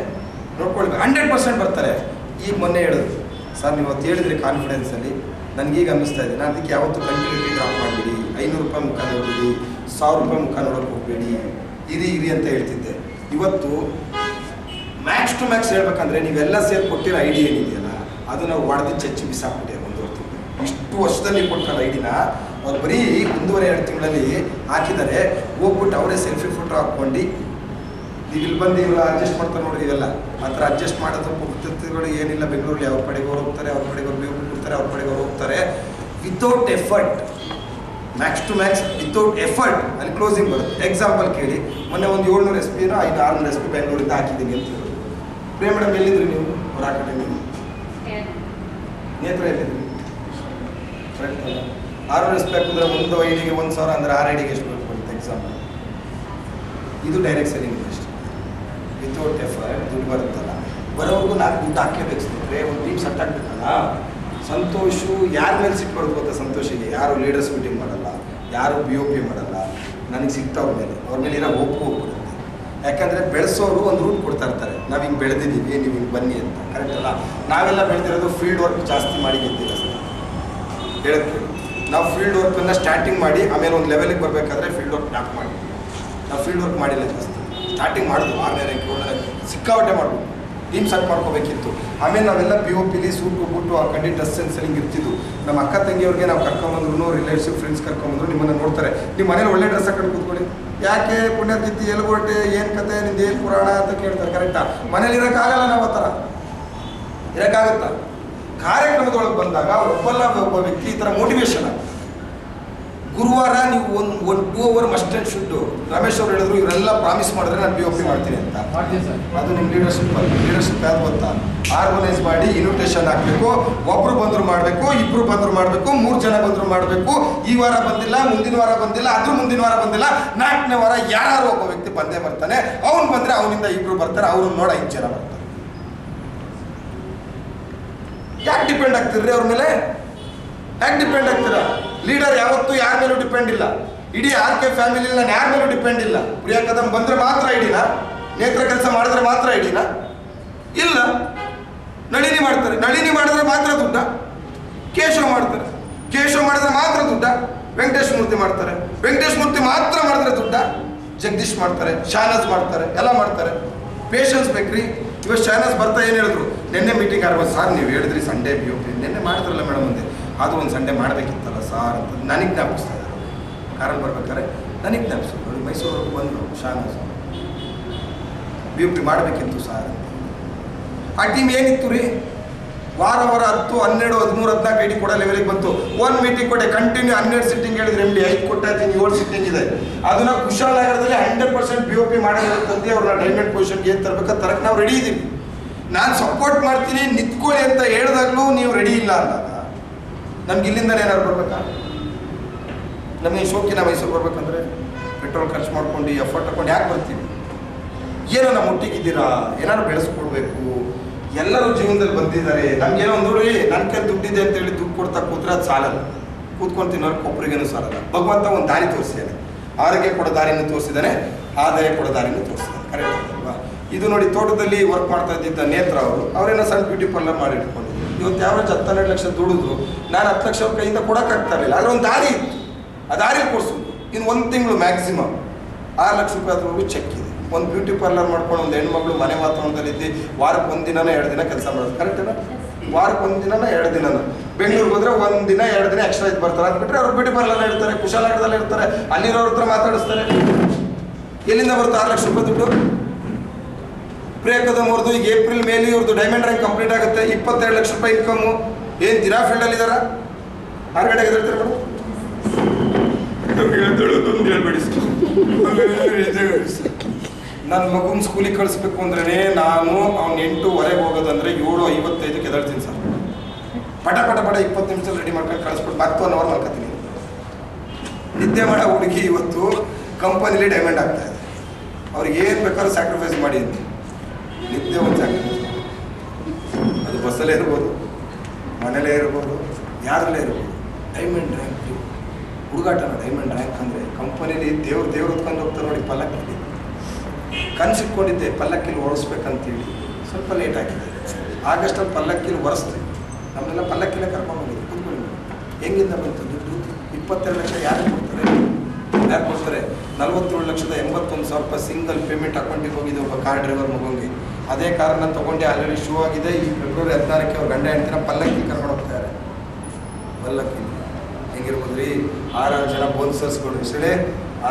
ನೋಡ್ಕೊಳ್ಬೇಕು. 100% ಬರ್ತಾರೆ. ಈಗ ಮೊನ್ನೆ ಹೇಳಿದ್ರು ಸರ್, ನೀವು ಅವತ್ತು ಹೇಳಿದ್ರಿ ಕಾನ್ಫಿಡೆನ್ಸಲ್ಲಿ, ನನಗೀಗ ಅನ್ನಿಸ್ತಾ ಇದೆ. ನಾನು ಅದಕ್ಕೆ ಯಾವತ್ತೂ ಕಂಟಿನ್ಯೂಟಿ ಡ್ರಾಪ್ ಮಾಡಿಬಿಡಿ, 500 ರೂಪಾಯಿ ಮುಖ ನೋಡಬೇಡಿ, 1000 ರೂಪಾಯಿ ಮುಖ ನೋಡೋಕೆ ಹೋಗಬೇಡಿ, ಇರಿ ಅಂತ ಹೇಳ್ತಿದ್ದೆ. ಇವತ್ತು ಮ್ಯಾಕ್ಸ್ ಟು ಮ್ಯಾಕ್ಸ್ ಹೇಳ್ಬೇಕಂದ್ರೆ ನೀವೆಲ್ಲ ಸೇರಿ ಕೊಟ್ಟಿರೋ ID ಏನಿದೆಯಲ್ಲ, ಅದನ್ನು ಹೊಡೆದು ಚಚ್ಚಿ ಬಿಸಾಕ್ಬಿಟ್ಟೆ. 1 ವರ್ಷ ಇಷ್ಟು ವರ್ಷದಲ್ಲಿ ಕೊಟ್ಕೊಂಡು ಐಡಿನ ಅವ್ರು ಬರೀ 1.5-2 ತಿಂಗಳಲ್ಲಿ ಹಾಕಿದ್ದಾರೆ. ಹೋಗ್ಬಿಟ್ಟು ಅವರೇ ಸೆಲ್ಫಿ ಫೋಟೋ ಹಾಕ್ಕೊಂಡು ನೀವು ಇಲ್ಲಿ ಬಂದು ಇವೆಲ್ಲ ಅಡ್ಜಸ್ಟ್ ಮಾಡ್ತಾರೆ ನೋಡಿ. ಇವೆಲ್ಲ ಆ ಥರ ಅಡ್ಜಸ್ಟ್ ಮಾಡೋದು ಪದ್ಧತಿಗಳು ಏನಿಲ್ಲ. ಬೆಂಗಳೂರಲ್ಲಿ ಅವ್ರ ಕಡೆಗೆ ಅವ್ರು ಹೋಗ್ತಾರೆ, ಅವ್ರ ಕಡೆಗೆ ಅವ್ರು ಬಿಡ್ತಾರೆ, ಅವ್ರ ಕಡೆಗೆ ಅವ್ರು ಹೋಗ್ತಾರೆ. Without effort, max to max without effort ಅಲ್ಲಿ ಕ್ಲೋಸಿಂಗ್ ಬರುತ್ತೆ. ಎಕ್ಸಾಂಪಲ್ ಕೇಳಿ, ಮೊನ್ನೆ ಒಂದು 700 SP 600 SP ಬೆಂಗಳೂರಿಂದ ಹಾಕಿದ್ದೀನಿ ಅಂತ ಹೇಳಿದ್ರು. ಪ್ರಿಯಾ ಮೇಡಮ್ ಎಲ್ಲಿದ್ರಿ ನೀವು? ಅವ್ರು ಹಾಕಿದ್ರಿ ನೀವು ನೇತ್ರ ಎಲ್ಲಿದ್ರಿ? ಕರೆಕ್ಟ್ ಅಲ್ಲ? 600 SP ಹಾಕಿದ್ರೆ ಒಂದು ಐಡಿಗೆ 1000 ಅಂದರೆ 6 ಐಡಿಗೆ ಎಷ್ಟು ಬೇಕು ಬರುತ್ತೆ? ಎಕ್ಸಾಂಪಲ್ ಇದು ಡೈರೆಕ್ಟ್ ಸೆಲ್ಲಿಂಗ್ ಅಷ್ಟೇ. ವಿತೌಟ್ ಎಫರ್ಟ್ ದುಡ್ಡು ಬರುತ್ತಲ್ಲ, ಬರೋವರೆಗೂ ನಾನು ದುಡ್ಡು ಹಾಕಲೇಬೇಕು ಸ್ನೇಹಿತರೆ. ಒಂದು ಟೀಮ್ ಸೆಟ್ ಆಗಬೇಕಲ್ಲ. ಸಂತೋಷು ಯಾರ ಮೇಲೆ ಸಿಟ್ಟು ಬರುತ್ತೆ ಗೊತ್ತಾ? ಸಂತೋಷಿಗೆ ಯಾರು ಲೀಡರ್ಸ್ ಮೀಟಿಂಗ್ ಮಾಡಲ್ಲ, ಯಾರು BOP ಮಾಡಲ್ಲ. ನನಗೆ ಸಿಗ್ತಾವ್ರ ಮೇಲೆ ಇರೋ ಹೋಗ್ಬಿಡುತ್ತೆ. ಯಾಕಂದರೆ ಬೆಳೆಸೋರು ಒಂದು ರೂಟ್ ಕೊಡ್ತಾ ಇರ್ತಾರೆ, ನಾವು ಹಿಂಗೆ ಬೆಳೆದಿದ್ದೀವಿ, ನೀವು ಹಿಂಗೆ ಬನ್ನಿ ಅಂತ. ಕರೆಕ್ಟ್ ಅಲ್ಲ? ನಾವೆಲ್ಲ ಬೆಳೆದಿರೋದು ಫೀಲ್ಡ್ ವರ್ಕ್ ಜಾಸ್ತಿ ಮಾಡಿ ಗೆದ್ದಿಲ್ಲ ಸರ್. ಹೇಳಕ್ಕೆ ನಾವು ಫೀಲ್ಡ್ ವರ್ಕನ್ನು ಸ್ಟಾರ್ಟಿಂಗ್ ಮಾಡಿ ಆಮೇಲೆ ಒಂದು ಲೆವೆಲಿಗೆ ಬರಬೇಕಾದ್ರೆ ಫೀಲ್ಡ್ ವರ್ಕ್ ಮ್ಯಾಪ್ ಮಾಡಿ. ನಾವು ಫೀಲ್ಡ್ ವರ್ಕ್ ಮಾಡಿಲ್ಲ ಜಾಸ್ತಿ. ಸ್ಟಾರ್ಟಿಂಗ್ ಮಾಡಿದ್ವು 6ನೇ ರ್ಯಾಂಕ್ 7ನೇ ರ್ಯಾಂಕ್ ಸಿಕ್ಕಾಪಟ್ಟೆ ಮಾಡ್ಬೋದು. ಟೀಮ್ ಸೆಟ್ ಮಾಡ್ಕೋಬೇಕಿತ್ತು. ಆಮೇಲೆ ನಾವೆಲ್ಲ POPಲಿ ಸೂಟು ಬೂಟು ಆ ಕಡ್ಡಿ ಡ್ರೆಸ್ ಸೆನ್ಸಲ್ಲಿ ಹಿಂಗೆ ಇರ್ತಿದ್ದು. ನಮ್ಮ ಅಕ್ಕ ತಂಗಿಯವ್ರಿಗೆ ನಾವು ಕರ್ಕೊಂಬಂದ್ರು, ರಿಲೇಟಿವ್ ಫ್ರೆಂಡ್ಸ್ ಕರ್ಕೊಂಬಂದ್ರು, ನಿಮ್ಮನ್ನು ನೋಡ್ತಾರೆ, ನಿಮ್ಮ ಮನೇಲಿ ಒಳ್ಳೆ ಡ್ರೆಸ್ ಹಾಕೊಂಡು ಕೂತ್ಕೊಳ್ಳಿ, ಯಾಕೆ ಪುಣ್ಯತಿಥಿ ಎಲ್ಗೊಟ್ಟೆ, ಏನು ಕತೆ, ನಿಂದು ಏನು ಪುರಾಣ ಅಂತ ಕೇಳ್ತಾರೆ. ಕರೆಕ್ಟಾ? ಮನೇಲಿ ಇರೋಕ್ಕಾಗಲ್ಲ, ನಾವು ಆ ಥರ ಇರೋಕ್ಕಾಗುತ್ತಾ? ಕಾರ್ಯಕ್ರಮದೊಳಗೆ ಬಂದಾಗ ಒಬ್ಬ ವ್ಯಕ್ತಿ ಈ ಥರ ಮೋಟಿವೇಶನ್ ಆಗುತ್ತೆ. ಗುರುವಾರ ನೀವು ಒಂದು 2 hour must and should. Ramesh ಅವ್ರು ಹೇಳಿದ್ರು ಇವರೆಲ್ಲ ಪ್ರಾಮಿಸ್ ಮಾಡಿದ್ರೆ ನಾನು POP ಮಾಡ್ತೀನಿ ಅಂತ. ಅದು ನಿಮ್ಮ ಲೀಡರ್ಶಿಪ್ ಯಾವ್ದು ಗೊತ್ತಾ? ಆರ್ಗನೈಸ್ ಮಾಡಿ ಇನ್ವಿಟೇಷನ್ ಹಾಕಬೇಕು, ಒಬ್ರು ಬಂದರು ಮಾಡಬೇಕು, ಇಬ್ರು ಬಂದರು ಮಾಡಬೇಕು, 3 ಜನ ಬಂದರು ಮಾಡಬೇಕು. ಈ ವಾರ ಬಂದಿಲ್ಲ, ಮುಂದಿನ ವಾರ ಬಂದಿಲ್ಲ, ಅದ್ರ ಮುಂದಿನ ವಾರ ಬಂದಿಲ್ಲ, 4ನೇ ವಾರ ಯಾರು ಒಬ್ಬ ವ್ಯಕ್ತಿ ಬಂದೇ ಬರ್ತಾನೆ. ಅವ್ನು ಬಂದರೆ ಅವನಿಂದ ಇಬ್ರು ಬರ್ತಾರೆ, ಅವ್ರನ್ನ ನೋಡಿ 5 ಜನ ಬರ್ತಾರೆ. ಯಾಕೆ ಡಿಪೆಂಡ್ ಆಗ್ತಿರ್ರಿ ಅವ್ರ ಮೇಲೆ? ಯಾಕೆ ಡಿಪೆಂಡ್ ಆಗ್ತೀರಾ? ಲೀಡರ್ ಯಾವತ್ತೂ ಯಾರ ಮೇಲೂ ಡಿಪೆಂಡ್ ಇಲ್ಲ. ಇಡೀ RK ಫ್ಯಾಮಿಲಿಯಲ್ಲಿ ನಾನು ಯಾರ ಮೇಲೂ ಡಿಪೆಂಡ್ ಇಲ್ಲ. ಪ್ರಿಯಾ ಕದಂ ಬಂದರೆ ಮಾತ್ರ ಇಡೀನಾ? ನೇತ್ರ ಕೆಲಸ ಮಾಡಿದ್ರೆ ಮಾತ್ರ ಇಡೀನಾ? ಇಲ್ಲ. ನಳಿನಿ ಮಾಡ್ತಾರೆ, ನಳಿನಿ ಮಾಡಿದ್ರೆ ಮಾತ್ರ ದುಡ್ಡ. ಕೇಶವ್ ಮಾಡ್ತಾರೆ, ಕೇಶವ್ ಮಾಡಿದ್ರೆ ಮಾತ್ರ ದುಡ್ಡ. ವೆಂಕಟೇಶ್ ಮೂರ್ತಿ ಮಾಡ್ತಾರೆ, ವೆಂಕಟೇಶ್ ಮೂರ್ತಿ ಮಾತ್ರ ಮಾಡಿದ್ರೆ ದುಡ್ಡ. ಜಗದೀಶ್ ಮಾಡ್ತಾರೆ, ಶಾನಸ್ ಮಾಡ್ತಾರೆ, ಎಲ್ಲ ಮಾಡ್ತಾರೆ. ಪೇಷನ್ಸ್ ಬೇಕ್ರಿ. ಇವತ್ತು ಶಾನಸ್ ಬರ್ತಾ ಏನು ಹೇಳಿದ್ರು, ನಿನ್ನೆ ಮೀಟಿಂಗ್ ಆಡ್ಬೋದು ಸಾರ್, ನೀವು ಹೇಳಿದ್ರಿ ಸಂಡೇ POP ನಿನ್ನೆ ಮಾಡಿದ್ರಲ್ಲ ಮೇಡಮ್ ಅಂದೆ. ಆದರೂ ಒಂದು ಸಂಡೇ ಮಾಡಬೇಕಿತ್ತಲ್ಲ ಸಾರ್ ಅಂತ ನನಗೆ ಜ್ಞಾಪಿಸ್ತಾ ಇದ್ದಾರೆ. ಕಾರಣ ಬರ್ಬೇಕಾದ್ರೆ ನನಗೆ ಜ್ಞಾಪಿಸ್ತು. ನೋಡಿ ಮೈಸೂರಿಗೆ ಬಂದರು ಶಾನಸ್, POP ಮಾಡಬೇಕಿತ್ತು ಸಾರ್ ಅಂತ. ಆ ಟೀಮ್ ಏನಿತ್ತು ರೀ, ವಾರ 10, 12, 13, 14 ಐಡಿ ಕೊಡೋ ಲೆವೆಲಿಗೆ ಬಂತು. ಒಂದು ಮೀಟಿಂಗ್ ಕೊಟ್ಟೆ, ಕಂಟಿನ್ಯೂ 12 ಸಿಟ್ಟಿಂಗ್ ಹೇಳಿದ್ರೆ MD 5 ಕೊಟ್ಟಾಯ್ತೀನಿ, 7 ಸಿಟ್ಟಿಂಗ್ ಇದೆ. ಅದನ್ನ ಕುಶಾಲನಗರದಲ್ಲಿ 100% POP ಮಾಡಿರೋದಂತೆ ಅವ್ರನ್ನ ಡೈಮಂಡ್ ಪೊಸಿಷನ್ಗೆ ಏನು ತರಬೇಕಂತ ತರಕ್ಕೆ ನಾವು ರೆಡಿ ಇದ್ದೀವಿ. ನಾನು ಸಪೋರ್ಟ್ ಮಾಡ್ತೀನಿ, ನಿಂತ್ಕೊಳ್ಳಿ ಅಂತ ಹೇಳಿದಾಗಲೂ ನೀವು ರೆಡಿ ಇಲ್ಲ ಅಂದಾಗ ನಮ್ಗೆ ಇಲ್ಲಿಂದ ಏನಾದ್ರು ಬರ್ಬೇಕಾ? ನಮಗೆ ಶೋಕಿನ ಮೈಸೂರು ಬರ್ಬೇಕಂದ್ರೆ ಪೆಟ್ರೋಲ್ ಖರ್ಚು ಮಾಡ್ಕೊಂಡು ಎಫರ್ಟ್ ಹಾಕೊಂಡು ಯಾಕೆ ಬರ್ತೀವಿ? ಏನೋ ನಮ್ಮ ಒಟ್ಟಿಗಿದ್ದೀರಾ, ಏನಾದ್ರು ಬೆಳೆಸ್ಕೊಡ್ಬೇಕು. ಎಲ್ಲರೂ ಜೀವನದಲ್ಲಿ ಬಂದಿದ್ದಾರೆ. ನಮ್ಗೇನೋ ಒಂದು ನೋಡಿ ನನ್ನ ಕೈ ದುಡ್ಡಿದೆ ಅಂತೇಳಿ ದುಡ್ಡು ಕೊಡ್ತಾ ಕೂತ್ರೆ ಅದು ಸಾಲಲ್ಲ. ಕೂತ್ಕೊಂಡು ತಿನ್ನೋರು ಕೊಬ್ಬರಿಗೇನು ಸಾಲಲ್ಲ. ಭಗವಂತ ಒಂದು ದಾರಿ ತೋರಿಸಿದ್ದಾನೆ. ಆರೋಗ್ಯ ಕೊಡೋ ದಾರಿನೂ ತೋರಿಸಿದ್ದಾನೆ, ಆದಾಯ ಕೊಡೋ ದಾರಿನೂ ತೋರಿಸಿದ್ದಾನೆ. ಕರೆಕ್ಟ್ ಅಲ್ವಾ? ಇದು ನೋಡಿ, ತೋಟದಲ್ಲಿ ವರ್ಕ್ ಮಾಡ್ತಾ ಇದ್ದಿದ್ದ ನೇತ್ರ ಅವರೇನೋ ಸಣ್ಣ ಬ್ಯೂಟಿ ಪಾರ್ಲರ್ ಮಾಡಿ ಇಟ್ಕೊಂಡಿದ್ರು. ಇವತ್ತು ಯಾವ್ಯಾವ 10-12 ಲಕ್ಷ ದುಡಿದ್ರು. ನಾನು 10 ಲಕ್ಷ ಅವ್ರ ಕೈಯಿಂದ ಕೊಡೋಕ್ಕಾಗ್ತಾ ಇರಲಿಲ್ಲ. ಆದರೆ ಒಂದು ದಾರಿ ಇತ್ತು, ಆ ದಾರಿ ಕೊಡಿಸೋದು. ಇನ್ನು 1 ತಿಂಗಳು ಮ್ಯಾಕ್ಸಿಮಮ್ 6 ಲಕ್ಷ ರೂಪಾಯಿ ಅದ್ರವರೆಗೂ ಚೆಕ್ ಇದೆ. ಒಂದು ಬ್ಯೂಟಿ ಪಾರ್ಲರ್ ಮಾಡ್ಕೊಂಡು ಒಂದು ಹೆಣ್ಮಗಳು ಮನೆ ವಾತಾವರಣದಲ್ಲಿದ್ದು ವಾರಕ್ಕೆ 1 ದಿನನೋ 2 ದಿನ ಕೆಲಸ ಮಾಡೋದು. ಕರೆಕ್ಟೇನಾ? ವಾರಕ್ಕೆ 1 ದಿನನೋ 2 ದಿನನೋ. ಬೆಂಗಳೂರಿಗೆ ಹೋದ್ರೆ 1 ದಿನ 2 ದಿನ ಎಕ್ಸ್ಟ್ರಾ ಇದು ಬರ್ತಾರೆ. ಅದು ಬಿಟ್ಟರೆ ಅವ್ರು ಬ್ಯೂಟಿ ಪಾರ್ಲರ್ ಇರ್ತಾರೆ, ಕುಶಾಲನಗರದಲ್ಲಿ ಇರ್ತಾರೆ, ಅಲ್ಲಿರೋರ ಹತ್ರ ಮಾತಾಡಿಸ್ತಾರೆ. ಎಲ್ಲಿಂದ ಬರುತ್ತೆ 6 ಲಕ್ಷ ರೂಪಾಯಿ ದುಡ್ಡು? ಪ್ರಿಯಾ ಕದಂ ಅವ್ರದ್ದು ಈಗ ಏಪ್ರಿಲ್ ಮೇಲಿ ಇವ್ರದ್ದು ಡೈಮಂಡ್ ರ್ಯಾಂಕ್ ಕಂಪ್ಲೀಟ್ ಆಗುತ್ತೆ. 22 ಲಕ್ಷ ರೂಪಾಯಿ ಇನ್ಕಮ್ಮು. ಏನು ದಿನ ಫೀಲ್ಡಲ್ಲಿ ಇದ್ದಾರ? 6 ಗಂಟೆಗೆ ಎದ್ದಿರ್ತಾರೆ ಮೇಡಮ್. ಹೇಳ್ಬೇಡಿ, ನನ್ನ ಮಗುನ ಸ್ಕೂಲಿಗೆ ಕಳಿಸ್ಬೇಕು ಅಂದ್ರೆ ನಾನು ಅವ್ನು 8:15 ಹೋಗೋದಂದ್ರೆ 7:55 ಎದಳ್ತೀನಿ ಸರ್. ಪಟ 20 ನಿಮಿಷದಲ್ಲಿ ರೆಡಿ ಮಾಡ್ಕೊಂಡು ಕಳಿಸ್ಬಿಟ್ಟು ಮತ್ತೆ 1 ಅವರ್ ಮಾಡ್ಕೊತೀನಿ. ನಿದ್ದೆ ಮಾಡೋ ಹುಡುಗಿ ಇವತ್ತು ಕಂಪನಿಲಿ ಡೈಮಂಡ್ ಆಗ್ತಾ ಇದೆ. ಅವ್ರಿಗೆ ಏನು ಬೇಕಾದ್ರೂ ಸ್ಯಾಕ್ರಿಫೈಸ್ ಮಾಡಿ ಅಂತ. ನಿದ್ದೆ ಒಂದು ಸ್ಯಾಕ್ರಿಫೈಸ್, ಅದು ಬಸ್ಸಲ್ಲೇ ಇರ್ಬೋದು, ಮನೇಲೇ ಇರ್ಬೋದು, ಯಾರಲ್ಲೇ ಇರ್ಬೋದು. ಡೈಮಂಡ್ ರ್ಯಾಂಕ್ ಹುಡುಗಾಟನ. ಡೈಮಂಡ್ ರ್ಯಾಂಕ್ ಅಂದರೆ ಕಂಪನಿಲಿ ದೇವ್ರು ಹೊತ್ಕೊಂಡು ಹೋಗ್ತಾರೆ ನೋಡಿ ಪಲ್ಲಕ್ಕಿಲಿ. ಕನಸಿಟ್ಕೊಂಡಿದ್ದೆ ಪಲ್ಲಕ್ಕಿಲಿ ಓಡಿಸ್ಬೇಕಂತೇಳಿ, ಸ್ವಲ್ಪ ಲೇಟ್ ಆಗಿದೆ. ಆಗಸ್ಟಲ್ಲಿ ಪಲ್ಲಕ್ಕಿಲಿ ಒರೆಸ್ತೀವಿ. ನಮ್ಮನ್ನೆಲ್ಲ ಪಲ್ಲಕ್ಕಿಲೇ ಕರ್ಕೊಂಡು ಹೋಗಿದ್ವಿ. ಕೂತ್ಕೊಂಡು ಹೆಂಗಿಂದ ಬಂತು ದುಡ್ಡು? 22 ಲಕ್ಷ ಯಾರು ಕೊಡ್ತಾರೆ? 47,81,81,000 ರೂಪಾಯಿ ಸಿಂಗಲ್ ಪೇಮೆಂಟ್ ಅಕೌಂಟಿಗೆ ಹೋಗಿದೆ ಒಬ್ಬ ಕಾರ್ ಡ್ರೈವರ್ ಮಗುವಿಗೆ. ಅದೇ ಕಾರನ್ನ ತೊಗೊಂಡೆ, ಆಲ್ರೆಡಿ ಶೂ ಆಗಿದೆ. ಈ ಫೆಬ್ರವರಿ 16ಕ್ಕೆ ಅವ್ರು ಗಂಡ ಹೆಂಡ್ತಿನ ಪಲ್ಲಕ್ಕಿ ಕರ್ಕೊಂಡು ಹೋಗ್ತಾರೆ. ಪಲ್ಲಕ್ಕಿ ಹೆಂಗಿರ್ಬೋದು ರೀ? 6 ಜನ ಬೋನ್ಸರ್ಸ್ಗಳು. ಇಷ್ಟೇ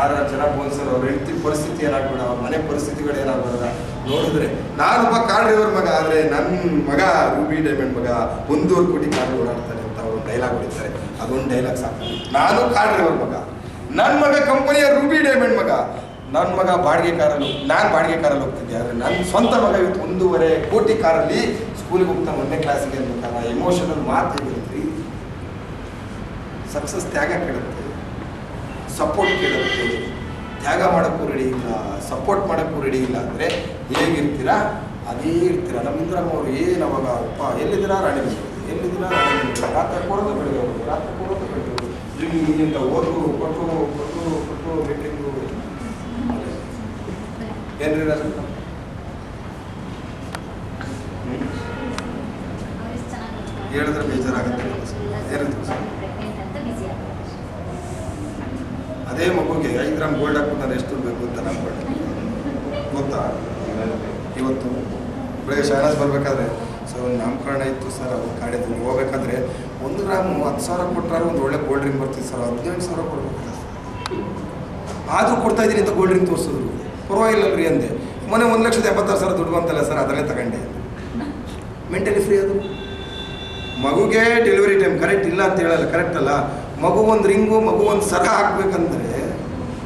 6 ಜನ ಬೋನ್ಸರ್. ಅವ್ರ ಹೆಂಡತಿ ಪರಿಸ್ಥಿತಿ ಏನಾಗ್ಬೇಡ, ಅವ್ರ ಮನೆ ಪರಿಸ್ಥಿತಿಗಳು ಏನಾಗ್ಬೇಡ ನೋಡಿದ್ರೆ. ನಾನೊಬ್ಬ ಕಾರ್ ಡ್ರೈವರ್ ಮಗ, ಆದರೆ ನನ್ನ ಮಗ ರೂಬಿ ಡೈಮಂಡ್ ಮಗ 1.5 ಕೋಟಿ ಕಾರ್ ಓಡಾಡ್ತಾನೆ ಅಂತ ಅವರು ಡೈಲಾಗ್ ಹೊಡಿತಾರೆ. ಅದೊಂದು ಡೈಲಾಗ್ ಸಾಕು. ನಾನು ಕಾರ್ ಡ್ರೈವರ್ ಮಗ, ನನ್ನ ಮಗ ಕಂಪನಿಯ ರೂಬಿ ಡೈಮಂಡ್ ಮಗ. ನನ್ನ ಮಗ ಬಾಡಿಗೆ ಕಾರಲ್ಲಿ, ನಾನು ಬಾಡಿಗೆ ಕಾರಲ್ಲಿ ಹೋಗ್ತಿದ್ದೆ. ಆದರೆ ನನ್ನ ಸ್ವಂತ ಮಗ ಇವತ್ತು 1.5 ಕೋಟಿ ಕಾರಲ್ಲಿ ಸ್ಕೂಲಿಗೆ ಹೋಗ್ತಾನೆ 1ನೇ ಕ್ಲಾಸಿಗೆ ಅನ್ಬೇಕಲ್ಲ. ಎಮೋಷನಲ್ ಮಾತು ಹೇಗಿರುತ್ತೆ. ಸಕ್ಸಸ್ ತ್ಯಾಗ ಕೇಳುತ್ತೆ, ಸಪೋರ್ಟ್ ಕೇಳುತ್ತೆ. ತ್ಯಾಗ ಮಾಡೋಕ್ಕೂ ರೆಡಿ ಇಲ್ಲ, ಸಪೋರ್ಟ್ ಮಾಡೋಕ್ಕೂ ರೆಡಿ ಇಲ್ಲ ಅಂದರೆ ಹೇಗಿರ್ತೀರಾ ಅದೇ ಇರ್ತೀರ. ನಮ್ಮ ಇಂದ್ರಮ್ಮ ಅವರು ಏನು ಅವಾಗ ಅಪ್ಪ ಎಲ್ಲಿದ್ದೀರಾ ರಾಣಿ, ಎಲ್ಲಿದ್ದೀರಾ ರಾಣಿ, ರಾತ್ರಿ ಕೊಡೋದು ಬೆಳಗ್ಗೆ ಹೋಗೋದು, ರಾತ್ರಿ ಕೊಡೋದು ಬೆಳಗ್ಗೆ ಹೋಗೋದು, ಇಂತ ಓದು ಕೊಟ್ಟು ಕೊಟ್ಟು ಕೊಟ್ಟು ಮೀಟಿಂಗು ಏನ್ರಿ ರಾಜ? ಹೇಳಿದ್ರೆ ಬೇಜಾರಾಗುತ್ತೆ. ಅದೇ ಮಗುಗೆ 5 ಗ್ರಾಮ್ ಗೋಲ್ಡ್ ಹಾಕ್ಬಿಟ್ಟು ನಾನು ಎಷ್ಟು ಬೇಕು ಅಂತ ನಾನು ಗೊತ್ತಾ? ಇವತ್ತು ಬೆಳಗ್ಗೆ ಶಹನಾಜ್ ಬರಬೇಕಾದ್ರೆ ಸರ್ ಒಂದು ನಾಮಕರಣ ಇತ್ತು ಸರ್ ಅದು ಕಾಡಿದ್ದು ಹೋಗ್ಬೇಕಾದ್ರೆ 1 ಗ್ರಾಮು 10,000 ಕೊಟ್ಟರೆ ಒಂದು ಒಳ್ಳೆ ಕೋಲ್ಡ್ ಡ್ರಿಂಕ್ ಬರ್ತಿತ್ತು ಸರ್ 18,000 ಕೊಡ್ಬೇಕಲ್ಲ ಆದರೂ ಕೊಡ್ತಾ ಇದ್ದೀನಿ ಅಂತ ಕೋಲ್ಡ್ ಡ್ರಿಂಕ್ ತೋರಿಸಿದ್ರು ಪರವಾಗಿಲ್ಲಲ್ರಿ ಅಂದೆ ಮೊನ್ನೆ 1,76,000 ದುಡ್ಡು ಬಂತಲ್ಲ ಸರ್ ಅದರಲ್ಲೇ ತಗೊಂಡೆ ಮೆಂಟಲಿ ಫ್ರೀ ಅದು ಮಗುಗೆ ಡೆಲಿವರಿ ಟೈಮ್ ಕರೆಕ್ಟ್ ಇಲ್ಲ ಅಂತ ಹೇಳಲ್ಲ ಕರೆಕ್ಟ್ ಅಲ್ಲ ಮಗು ಒಂದು ರಿಂಗು ಮಗು ಒಂದು ಸರ ಹಾಕ್ಬೇಕಂದ್ರೆ